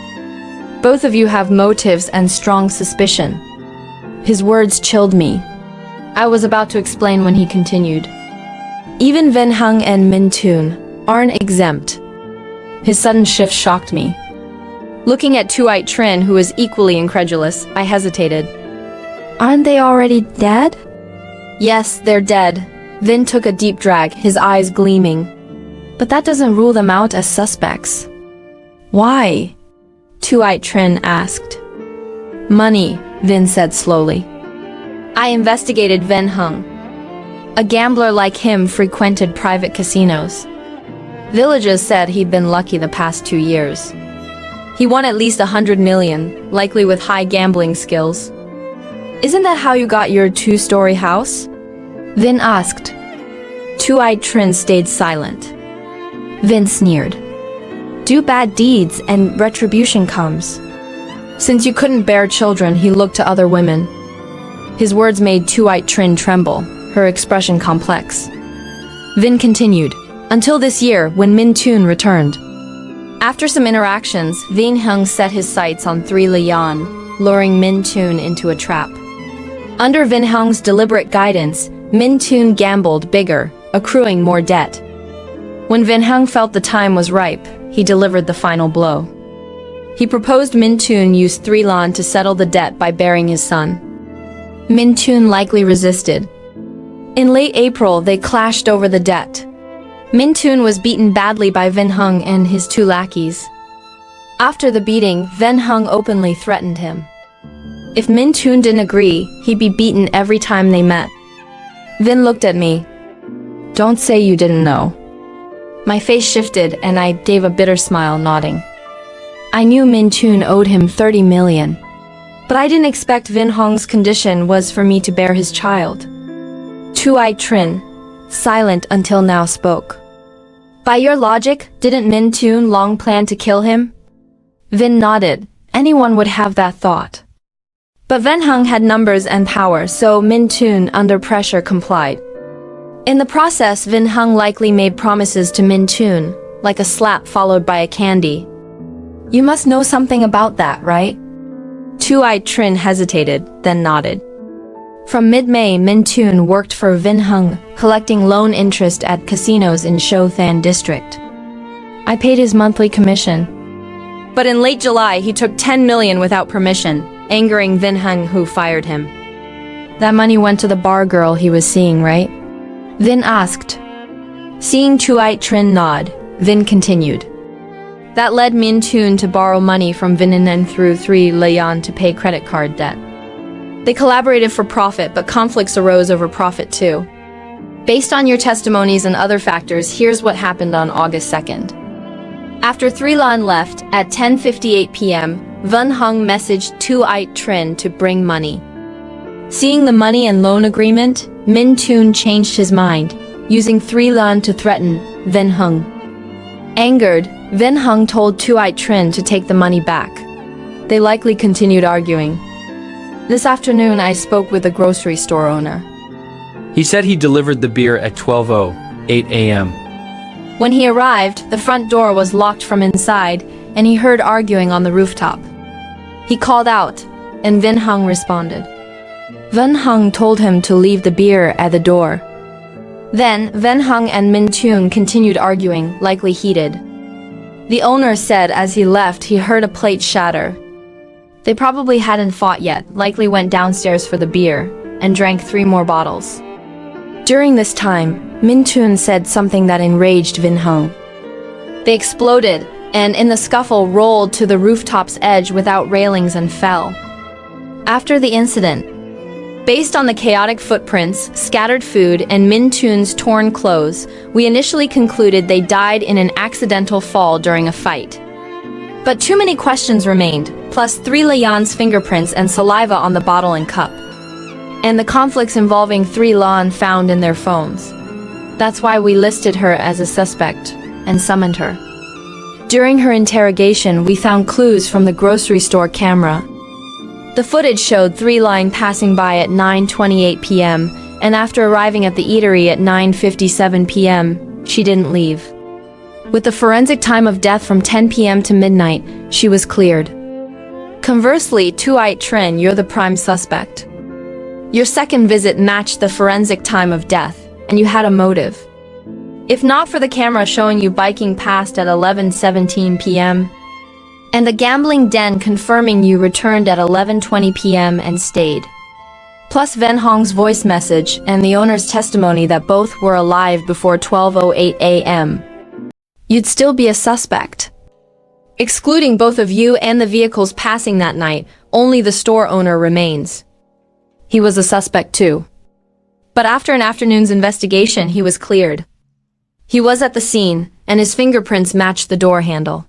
"Both of you have motives and strong suspicion." His words chilled me. I was about to explain when he continued. "Even Vin Hung and Min Tun aren't exempt." His sudden shift shocked me. Looking at Two-eyed Trin, who was equally incredulous, I hesitated. "Aren't they already dead?" "Yes, they're dead." Vin took a deep drag, his eyes gleaming. "But that doesn't rule them out as suspects." "Why?" Two-eyed Trin asked. "Money," Vin said slowly. "I investigated Vin Hung. A gambler like him frequented private casinos. Villagers said he'd been lucky the past 2 years. He won at least 100 million, likely with high gambling skills." "Isn't that how you got your 2-story house?" Vin asked. Two-eyed Trin stayed silent. Vin sneered. "Do bad deeds and retribution comes." Since you couldn't bear children, he looked to other women. His words made Two-eyed Trin tremble, her expression complex. Vin continued, "Until this year, when Min Tun returned. After some interactions, Vin Hung set his sights on 3 Lian, luring Min Tun into a trap. Under Vin Hung's deliberate guidance, Min Tun gambled bigger, accruing more debt. When Văn Hùng felt the time was ripe, he delivered the final blow. He proposed Min Tun use 3 lon to settle the debt by burying his son. Min Tun likely resisted. In late April, they clashed over the debt. Min Tun was beaten badly by Văn Hùng and his 2 lackeys. After the beating, Văn Hùng openly threatened him. If Min Tun didn't agree, he'd be beaten every time they met. Vin looked at me. "Don't say you didn't know." My face shifted and I gave a bitter smile, nodding. I knew Min Tun owed him 30 million. But I didn't expect Văn Hong's condition was for me to bear his child. Tuai Trin, silent until now, spoke. "By your logic, didn't Min Tun long plan to kill him?" Vin nodded. Anyone would have that thought. But Văn Hùng had numbers and power, so Min Tun, under pressure, complied. In the process, Văn Hùng likely made promises to Min Tun, like a slap followed by a candy. "You must know something about that, right?" Tuai Trin hesitated, then nodded. From mid-May, Min Tun worked for Văn Hùng, collecting loan interest at casinos in Sho Than district. I paid his monthly commission. But in late July, he took 10 million without permission, angering Văn Hùng, who fired him. That money went to the bar girl he was seeing, right? Vin asked. Seeing Tuai Trin nod, Vin continued. That led Min Tun to borrow money from Vin and then through 3 Layan to pay credit card debt. They collaborated for profit, but conflicts arose over profit too. Based on your testimonies and other factors, here's what happened on August 2nd. After 3 Lan left, at 10:58 p.m., Văn Hùng messaged Tuai Trin to bring money. Seeing the money and loan agreement, Min Tun changed his mind, using 3 Lan to threaten Văn Hùng. Angered, Văn Hùng told Tuai Trin to take the money back. They likely continued arguing. This afternoon, I spoke with the grocery store owner. He said he delivered the beer at 12:08 a.m. When he arrived, the front door was locked from inside, and he heard arguing on the rooftop. He called out, and Văn Hùng responded. Văn Hùng told him to leave the beer at the door. Then, Văn Hùng and Min Tun continued arguing, likely heated. The owner said as he left he heard a plate shatter. They probably hadn't fought yet, likely went downstairs for the beer, and drank 3 more bottles. During this time, Min Tun said something that enraged Văn Hùng. They exploded, and in the scuffle rolled to the rooftop's edge without railings and fell. After the incident, based on the chaotic footprints, scattered food, and Min Tun's torn clothes, we initially concluded they died in an accidental fall during a fight. But too many questions remained, plus 3 Layan's fingerprints and saliva on the bottle and cup. And the conflicts involving 3 Lan found in their phones. That's why we listed her as a suspect and summoned her. During her interrogation, we found clues from the grocery store camera. The footage showed 3 Lan passing by at 9:28 p.m., and after arriving at the eatery at 9:57 p.m., she didn't leave. With the forensic time of death from 10 p.m. to midnight, she was cleared. Conversely, Tuai Trin, you're the prime suspect. Your second visit matched the forensic time of death, and you had a motive. If not for the camera showing you biking past at 11:17 p.m., and the gambling den confirming you returned at 11:20 p.m. and stayed. Plus Văn Hong's voice message and the owner's testimony that both were alive before 12:08 a.m. You'd still be a suspect. Excluding both of you and the vehicles passing that night, only the store owner remains. He was a suspect too. But after an afternoon's investigation, he was cleared. He was at the scene, and his fingerprints matched the door handle.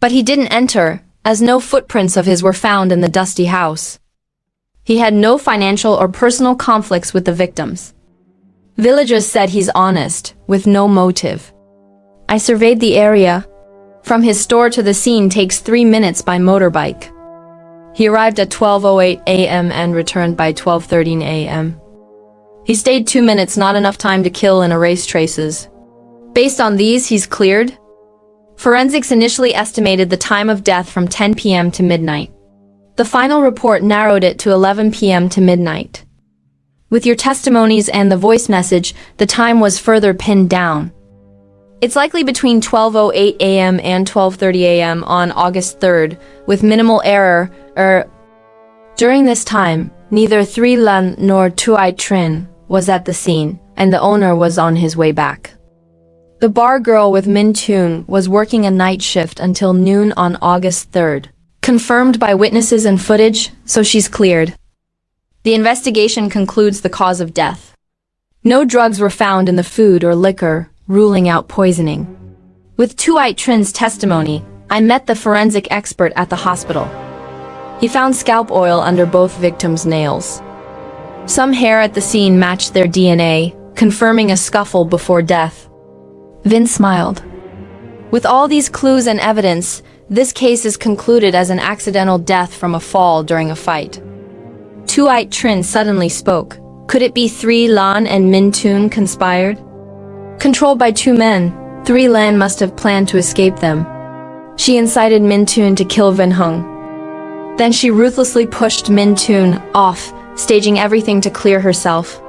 But he didn't enter, as no footprints of his were found in the dusty house. He had no financial or personal conflicts with the victims. Villagers said he's honest, with no motive. I surveyed the area. From his store to the scene takes 3 minutes by motorbike. He arrived at 12:08 a.m. and returned by 12:13 a.m. He stayed 2 minutes, not enough time to kill and erase traces. Based on these, he's cleared. Forensics initially estimated the time of death from 10 p.m. to midnight. The final report narrowed it to 11 p.m. to midnight. With your testimonies and the voice message, the time was further pinned down. It's likely between 12:08 a.m. and 12:30 a.m. on August 3rd, with minimal error. During this time, neither Three Lan nor Tuai Trin was at the scene, and the owner was on his way back. The bar girl with Min Tun was working a night shift until noon on August 3rd. Confirmed by witnesses and footage, so she's cleared. The investigation concludes the cause of death. No drugs were found in the food or liquor, ruling out poisoning. With Tuai Trin's testimony, I met the forensic expert at the hospital. He found scalp oil under both victims' nails. Some hair at the scene matched their DNA, confirming a scuffle before death. Vin smiled. With all these clues and evidence, this case is concluded as an accidental death from a fall during a fight. Tuai Trin suddenly spoke. Could it be Three Lan and Min Tun conspired? Controlled by two men, Three Lan must have planned to escape them. She incited Min Tun to kill Văn Hùng. Then she ruthlessly pushed Min Tun off, staging everything to clear herself.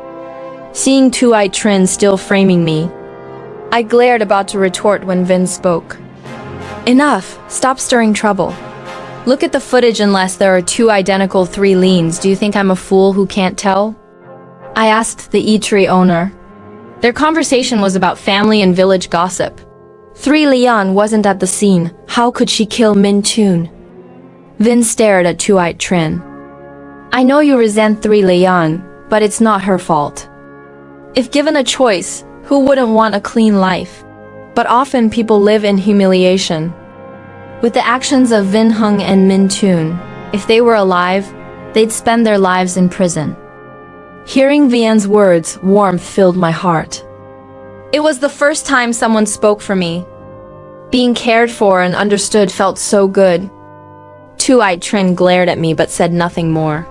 Seeing Tuai Trin still framing me, I glared, about to retort when Vin spoke. Enough! Stop stirring trouble. Look at the footage. Unless there are two identical Three Lans, do you think I'm a fool who can't tell? I asked the eatery owner. Their conversation was about family and village gossip. Three Lian wasn't at the scene. How could she kill Min Tun? Vin stared at Tuai Trin. I know you resent Three Lian, but it's not her fault. If given a choice, who wouldn't want a clean life? But often people live in humiliation. With the actions of Văn Hùng and Min Tun, if they were alive, they'd spend their lives in prison. Hearing Vian's words, warmth filled my heart. It was the first time someone spoke for me. Being cared for and understood felt so good. Tuai Trin glared at me but said nothing more.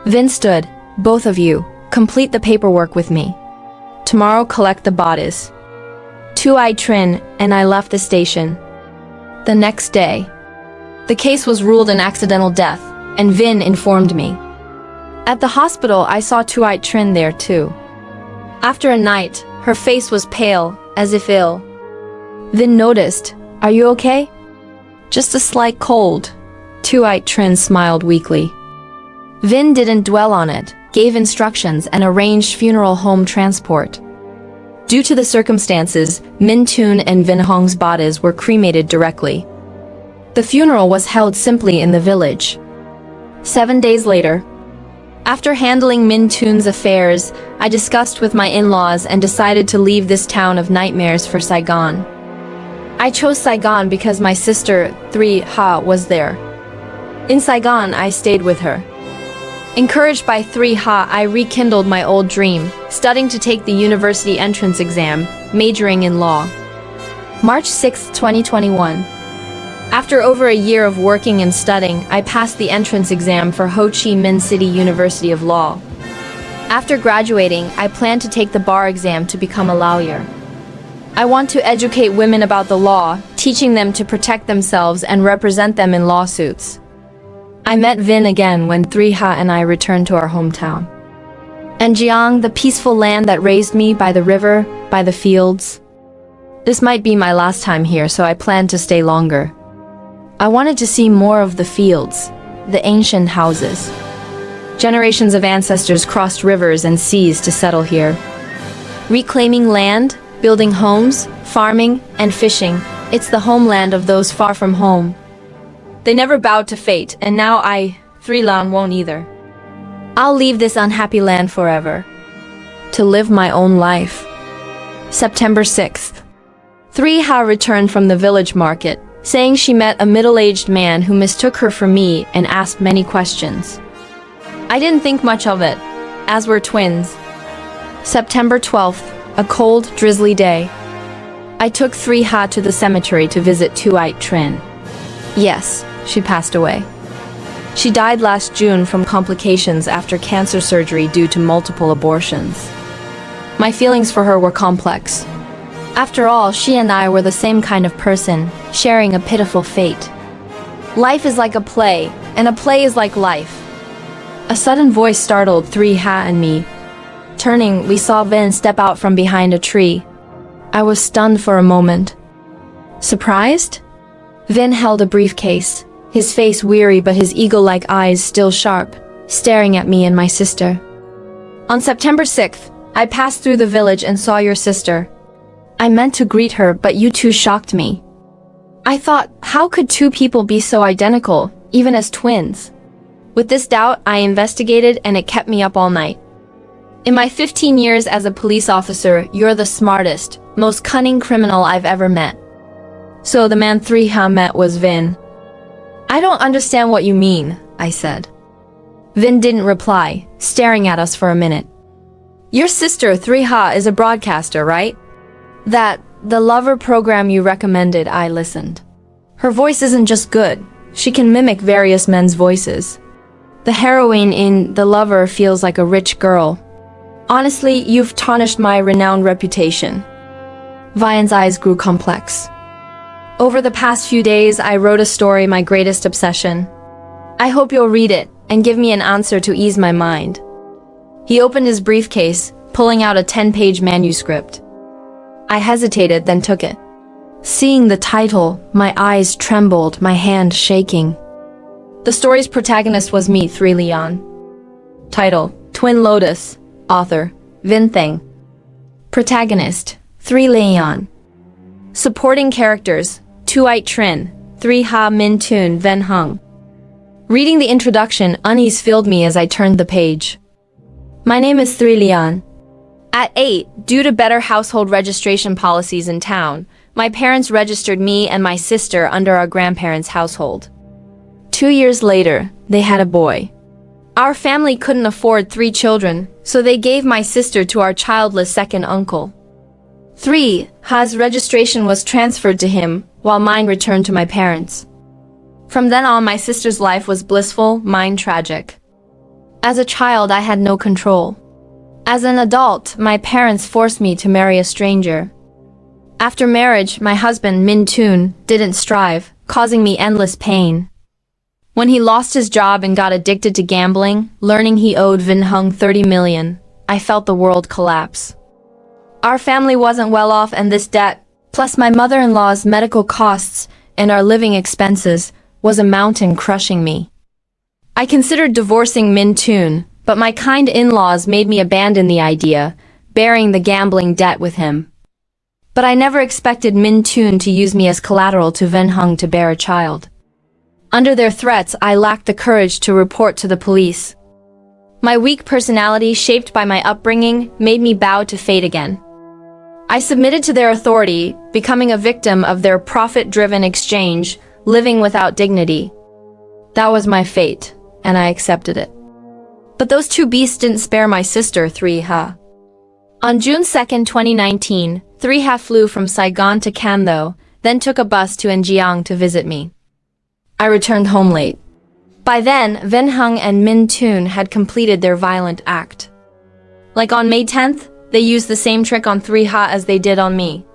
Vin stood. Both of you, complete the paperwork with me. Tomorrow collect the bodies. Tuai Trin and I left the station. The next day, the case was ruled an accidental death, and Vin informed me. At the hospital, I saw Tuai Trin there too. After a night, her face was pale, as if ill. Vin noticed. Are you okay? Just a slight cold. Tuai Trin smiled weakly. Vin didn't dwell on it, gave instructions and arranged funeral home transport. Due to the circumstances, Min Tun and Văn Hùng bodies were cremated directly. The funeral was held simply in the village. 7 days later, after handling Min Tun's affairs, I discussed with my in-laws and decided to leave this town of nightmares for Saigon. I chose Saigon because my sister, Three Ha, was there. In Saigon, I stayed with her. Encouraged by Three Ha, I rekindled my old dream, studying to take the university entrance exam, majoring in law. March 6, 2021. After over a year of working and studying, I passed the entrance exam for Ho Chi Minh City University of Law. After graduating, I plan to take the bar exam to become a lawyer. I want to educate women about the law, teaching them to protect themselves and represent them in lawsuits. I met Vin again when Three Ha and I returned to our hometown. An Giang, the peaceful land that raised me by the river, by the fields. This might be my last time here, so I plan to stay longer. I wanted to see more of the fields, the ancient houses. Generations of ancestors crossed rivers and seas to settle here. Reclaiming land, building homes, farming, and fishing, it's the homeland of those far from home. They never bowed to fate, and now I, Three Lan, won't either. I'll leave this unhappy land forever, to live my own life. September 6th. Three Ha returned from the village market, saying she met a middle-aged man who mistook her for me and asked many questions. I didn't think much of it, as we're twins. September 12th, a cold, drizzly day. I took Three Ha to the cemetery to visit Tuai Trin. Yes, she passed away. She died last June from complications after cancer surgery due to multiple abortions. My feelings for her were complex. After all, she and I were the same kind of person, sharing a pitiful fate. Life is like a play, and a play is like life. A sudden voice startled Three Ha and me. Turning, we saw Vin step out from behind a tree. I was stunned for a moment. Surprised? Vin held a briefcase, his face weary but his eagle-like eyes still sharp, staring at me and my sister. On September 6th, I passed through the village and saw your sister. I meant to greet her, but you two shocked me. I thought, how could two people be so identical, even as twins? With this doubt, I investigated and it kept me up all night. In my 15 years as a police officer, you're the smartest, most cunning criminal I've ever met. So the man 3Ha met was Vin. I don't understand what you mean, I said. Vin didn't reply, staring at us for a minute. Your sister 3Ha is a broadcaster, right? The lover program you recommended, I listened. Her voice isn't just good, she can mimic various men's voices. The heroine in The Lover feels like a rich girl. Honestly, you've tarnished my renowned reputation. Vian's eyes grew complex. Over the past few days, I wrote a story, my greatest obsession. I hope you'll read it and give me an answer to ease my mind. He opened his briefcase, pulling out a 10-page manuscript. I hesitated, then took it. Seeing the title, my eyes trembled, my hand shaking. The story's protagonist was me, 3 Leon. Title, Twin Lotus. Author, Vin Theng. Protagonist, 3 Leon. Supporting characters, Tuite Trin, 3Ha Min Tun Ven Hung. Reading the introduction, unease filled me as I turned the page. My name is 3 Leon. At 8, due to better household registration policies in town, my parents registered me and my sister under our grandparents' household. 2 years later, they had a boy. Our family couldn't afford 3 children, so they gave my sister to our childless second uncle. 3Ha's registration was transferred to him, while mine returned to my parents. From then on, my sister's life was blissful, mine tragic. As a child, I had no control. As an adult, my parents forced me to marry a stranger. After marriage, my husband, Min Tun, didn't strive, causing me endless pain. When he lost his job and got addicted to gambling, learning he owed Vin Hung 30 million, I felt the world collapse. Our family wasn't well off, and this debt, plus my mother-in-law's medical costs and our living expenses, was a mountain crushing me. I considered divorcing Min Tun, but my kind in-laws made me abandon the idea, bearing the gambling debt with him. But I never expected Min Tun to use me as collateral to Vin Hung to bear a child. Under their threats, I lacked the courage to report to the police. My weak personality, shaped by my upbringing, made me bow to fate again. I submitted to their authority, becoming a victim of their profit-driven exchange, living without dignity. That was my fate, and I accepted it. But those two beasts didn't spare my sister, 3Ha. On June 2, 2019, 3Ha flew from Saigon to Can, then took a bus to An Giang to visit me. I returned home late. By then, Vin Hung and Min Tun had completed their violent act. Like on May 10th, they used the same trick on 3Ha as they did on me.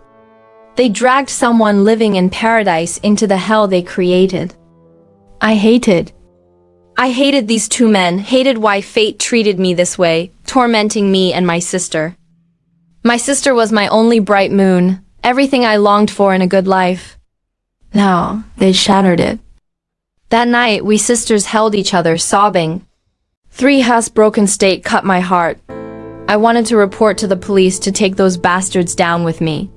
They dragged someone living in paradise into the hell they created. I hated these two men, hated why fate treated me this way, tormenting me and my sister. My sister was my only bright moon, everything I longed for in a good life. Now, they shattered it. That night, we sisters held each other, sobbing. 3Ha's broken state cut my heart. I wanted to report to the police to take those bastards down with me.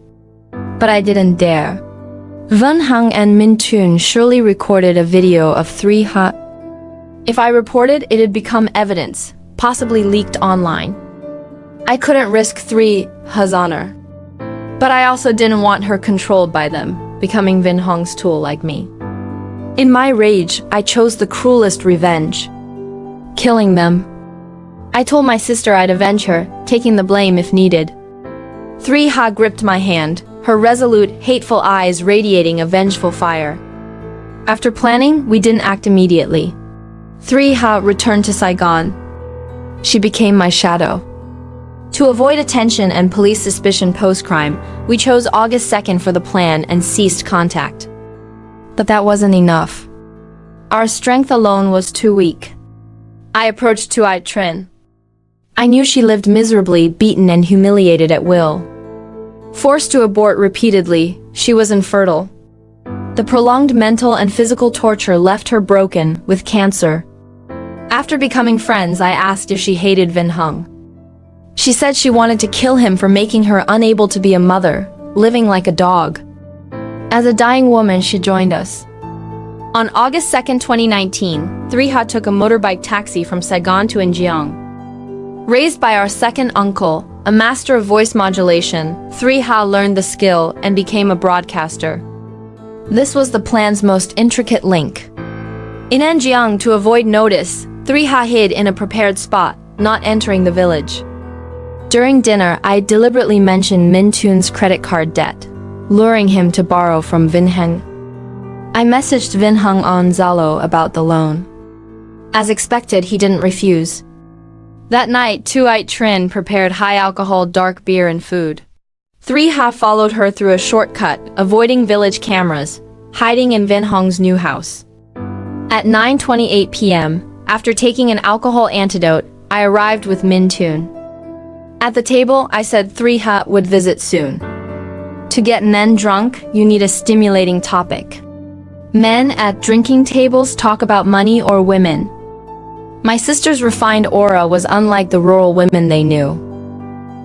But I didn't dare. Vin Hung and Min Tun surely recorded a video of 3Ha. If I reported, it'd become evidence, possibly leaked online. I couldn't risk 3Ha's honor. But I also didn't want her controlled by them, becoming Vin Hung's tool like me. In my rage, I chose the cruelest revenge. Killing them. I told my sister I'd avenge her, taking the blame if needed. 3Ha gripped my hand, her resolute, hateful eyes radiating a vengeful fire. After planning, we didn't act immediately. 3Ha returned to Saigon. She became my shadow. To avoid attention and police suspicion post-crime, we chose August 2nd for the plan and ceased contact. But that wasn't enough. Our strength alone was too weak. I approached Tuite Trin. I knew she lived miserably, beaten and humiliated at will. Forced to abort repeatedly, she was infertile. The prolonged mental and physical torture left her broken, with cancer. After becoming friends, I asked if she hated Văn Hùng. She said she wanted to kill him for making her unable to be a mother, living like a dog. As a dying woman, she joined us. On August 2, 2019, 3 took a motorbike taxi from Saigon to An Giang. Raised by our second uncle, a master of voice modulation, 3 learned the skill and became a broadcaster. This was the plan's most intricate link. In An Giang, to avoid notice, 3 hid in a prepared spot, not entering the village. During dinner, I deliberately mentioned Minh Thuon's credit card debt, luring him to borrow from Văn Hùng. I messaged Văn Hùng on Zalo about the loan. As expected, he didn't refuse. That night, Trin prepared high-alcohol dark beer and food. 3 followed her through a shortcut, avoiding village cameras, hiding in Văn Hùng new house. At 9:28 p.m., after taking an alcohol antidote, I arrived with Minh Thuon. At the table, I said 3 would visit soon. To get men drunk, you need a stimulating topic. Men at drinking tables talk about money or women. My sister's refined aura was unlike the rural women they knew.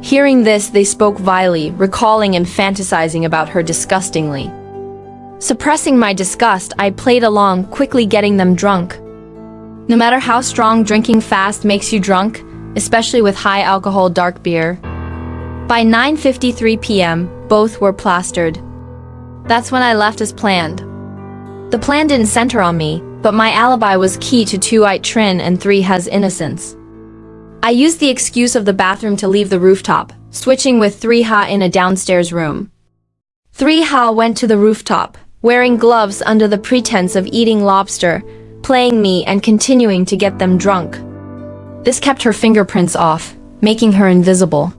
Hearing this, they spoke vilely, recalling and fantasizing about her disgustingly. Suppressing my disgust, I played along, quickly getting them drunk. No matter how strong drinking fast makes you drunk, especially with high-alcohol dark beer. By 9:53 p.m., both were plastered. That's when I left as planned. The plan didn't center on me, but my alibi was key to Trin and 3's innocence. I used the excuse of the bathroom to leave the rooftop, switching with 3 in a downstairs room. 3 went to the rooftop, wearing gloves under the pretense of eating lobster, playing me and continuing to get them drunk. This kept her fingerprints off, making her invisible.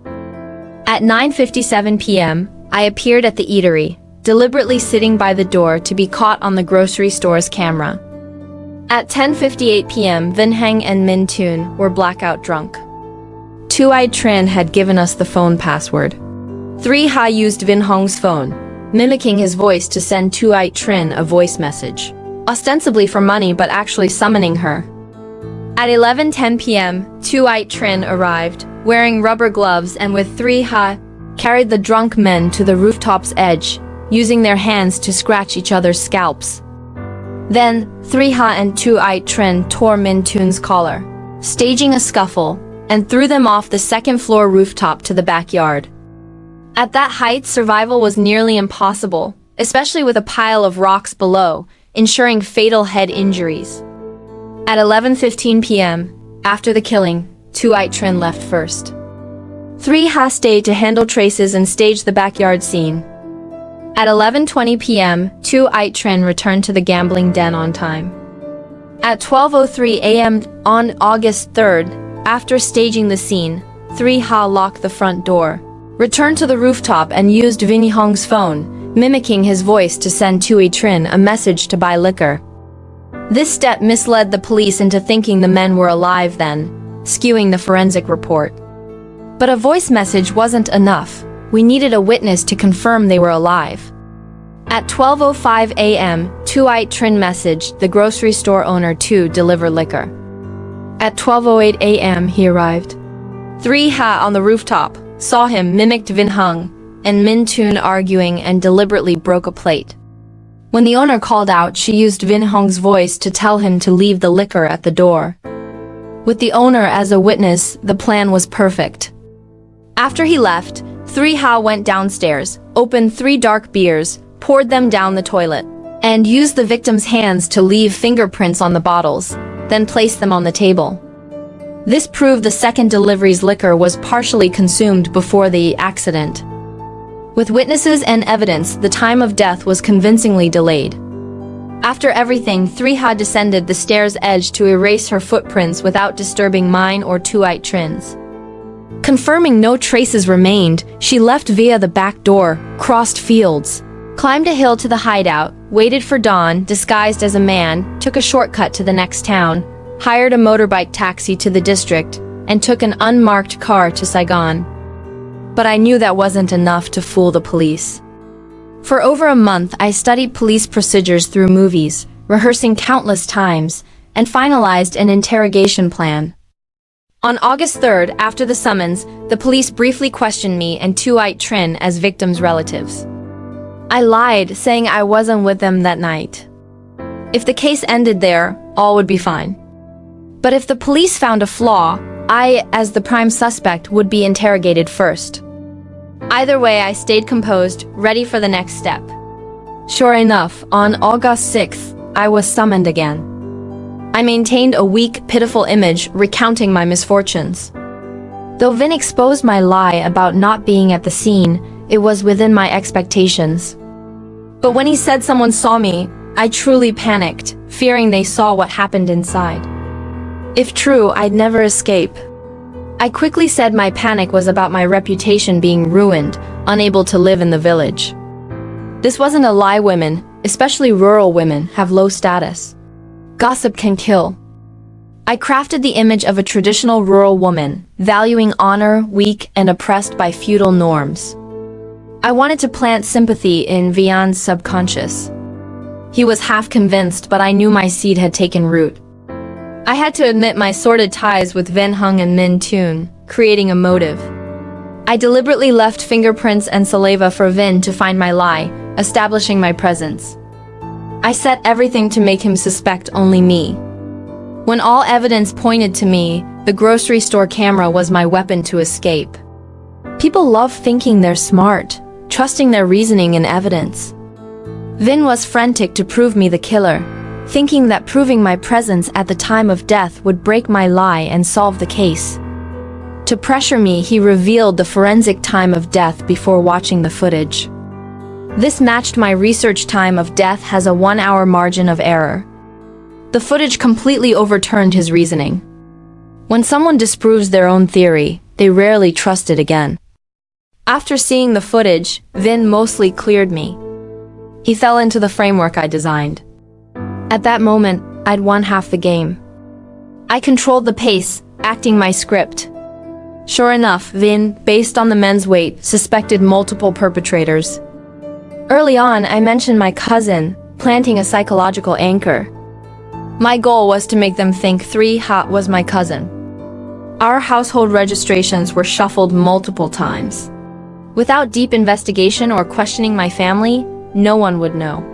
At 9:57 p.m., I appeared at the eatery, deliberately sitting by the door to be caught on the grocery store's camera. At 10:58 p.m., Văn Hùng and Minh Thuon were blackout drunk. Trin had given us the phone password. 3 used Văn Hùng phone, mimicking his voice to send Trin a voice message, ostensibly for money but actually summoning her. At 11:10 p.m., Trin arrived, wearing rubber gloves and with 3 carried the drunk men to the rooftop's edge, using their hands to scratch each other's scalps. Then, 3 and Trin tore Minh Thuon's collar, staging a scuffle, and threw them off the second-floor rooftop to the backyard. At that height, survival was nearly impossible, especially with a pile of rocks below, ensuring fatal head injuries. At 11:15 p.m., after the killing, Trin left first. 3 stayed to handle traces and stage the backyard scene. At 11:20 p.m., Trin returned to the gambling den on time. At 12:03 a.m. on August 3rd, after staging the scene, 3 locked the front door, returned to the rooftop and used Văn Hùng phone, mimicking his voice to send Trin a message to buy liquor. This step misled the police into thinking the men were alive then, skewing the forensic report. But a voice message wasn't enough. We needed a witness to confirm they were alive. At 12:05 a.m., Trin messaged the grocery store owner to deliver liquor. At 12:08 a.m., he arrived. 3 on the rooftop saw him, mimicked Văn Hùng and Minh Thuon arguing and deliberately broke a plate. When the owner called out, she used Văn Hùng voice to tell him to leave the liquor at the door. With the owner as a witness, the plan was perfect. After he left, 3 went downstairs, opened 3 dark beers, poured them down the toilet, and used the victim's hands to leave fingerprints on the bottles, then placed them on the table. This proved the second delivery's liquor was partially consumed before the accident. With witnesses and evidence, the time of death was convincingly delayed. After everything, 3 descended the stairs' edge to erase her footprints without disturbing mine or Trin's. Confirming no traces remained, she left via the back door, crossed fields, climbed a hill to the hideout, waited for dawn, disguised as a man, took a shortcut to the next town, hired a motorbike taxi to the district, and took an unmarked car to Saigon. But I knew that wasn't enough to fool the police. For over a month, I studied police procedures through movies, rehearsing countless times, and finalized an interrogation plan. On August 3rd, after the summons, the police briefly questioned me and Thuy Trinh as victims' relatives. I lied, saying I wasn't with them that night. If the case ended there, all would be fine. But if the police found a flaw, I, as the prime suspect, would be interrogated first. Either way, I stayed composed, ready for the next step. Sure enough, on August 6th, I was summoned again. I maintained a weak, pitiful image, recounting my misfortunes. Though Vinh exposed my lie about not being at the scene, it was within my expectations. But when he said someone saw me, I truly panicked, fearing they saw what happened inside. If true, I'd never escape. I quickly said my panic was about my reputation being ruined, unable to live in the village. This wasn't a lie. Women, especially rural women, have low status. Gossip can kill. I crafted the image of a traditional rural woman, valuing honor, weak and oppressed by feudal norms. I wanted to plant sympathy in Vian's subconscious. He was half convinced, but I knew my seed had taken root. I had to admit my sordid ties with Văn Hùng and Minh Tuôn, creating a motive. I deliberately left fingerprints and saliva for Vinh to find my lie, establishing my presence. I set everything to make him suspect only me. When all evidence pointed to me, the grocery store camera was my weapon to escape. People love thinking they're smart, trusting their reasoning and evidence. Vinh was frantic to prove me the killer, thinking that proving my presence at the time of death would break my lie and solve the case. To pressure me, he revealed the forensic time of death before watching the footage. This matched my research time of death has a 1-hour margin of error. The footage completely overturned his reasoning. When someone disproves their own theory, they rarely trust it again. After seeing the footage, Vinh mostly cleared me. He fell into the framework I designed. At that moment, I'd won half the game. I controlled the pace, acting my script. Sure enough, Vinh, based on the men's weight, suspected multiple perpetrators. Early on, I mentioned my cousin, planting a psychological anchor. My goal was to make them think Thuy was my cousin. Our household registrations were shuffled multiple times. Without deep investigation or questioning my family, no one would know.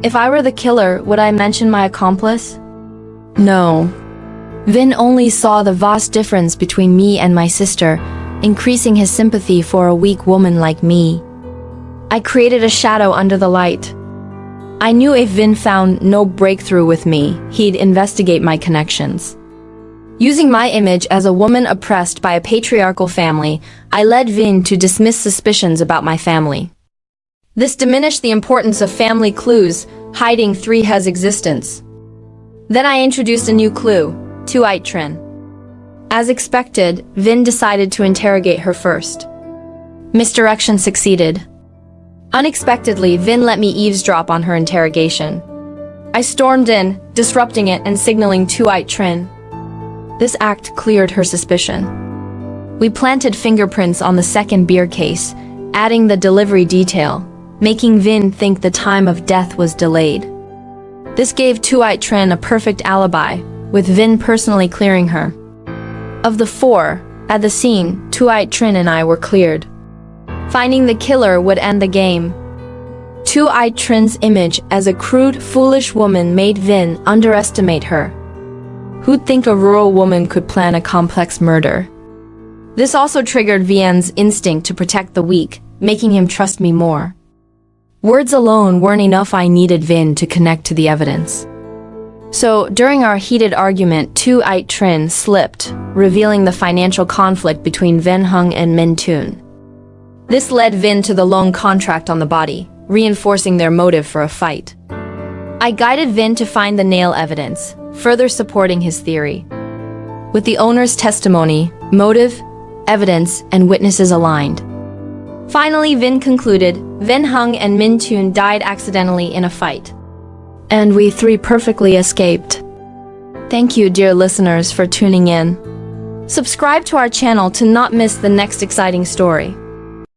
If I were the killer, would I mention my accomplice? No. Vinh only saw the vast difference between me and my sister, increasing his sympathy for a weak woman like me. I created a shadow under the light. I knew if Vinh found no breakthrough with me, he'd investigate my connections. Using my image as a woman oppressed by a patriarchal family, I led Vinh to dismiss suspicions about my family. This diminished the importance of family clues, hiding Thuy's existence. Then I introduced a new clue, Thuy Trinh. As expected, Vinh decided to interrogate her first. Misdirection succeeded. Unexpectedly, Vinh let me eavesdrop on her interrogation. I stormed in, disrupting it and signaling Thuy Trinh. This act cleared her suspicion. We planted fingerprints on the second beer case, adding the delivery detail, making Vinh think the time of death was delayed. This gave Thuy Trinh a perfect alibi, with Vinh personally clearing her. Of the four, at the scene, Thuy Trinh and I were cleared. Finding the killer would end the game. Thuy Trinh's image as a crude, foolish woman made Vinh underestimate her. Who'd think a rural woman could plan a complex murder? This also triggered Vian's instinct to protect the weak, making him trust me more. Words alone weren't enough. I needed Vinh to connect to the evidence. So, during our heated argument, Thuy Trinh slipped, revealing the financial conflict between Văn Hùng and Minh Tuôn. This led Vinh to the loan contract on the body, reinforcing their motive for a fight. I guided Vinh to find the nail evidence, further supporting his theory. With the owner's testimony, motive, evidence, and witnesses aligned. Finally, Vinh concluded, Văn Hùng and Minh Tuôn died accidentally in a fight. And we three perfectly escaped. Thank you, dear listeners, for tuning in. Subscribe to our channel to not miss the next exciting story.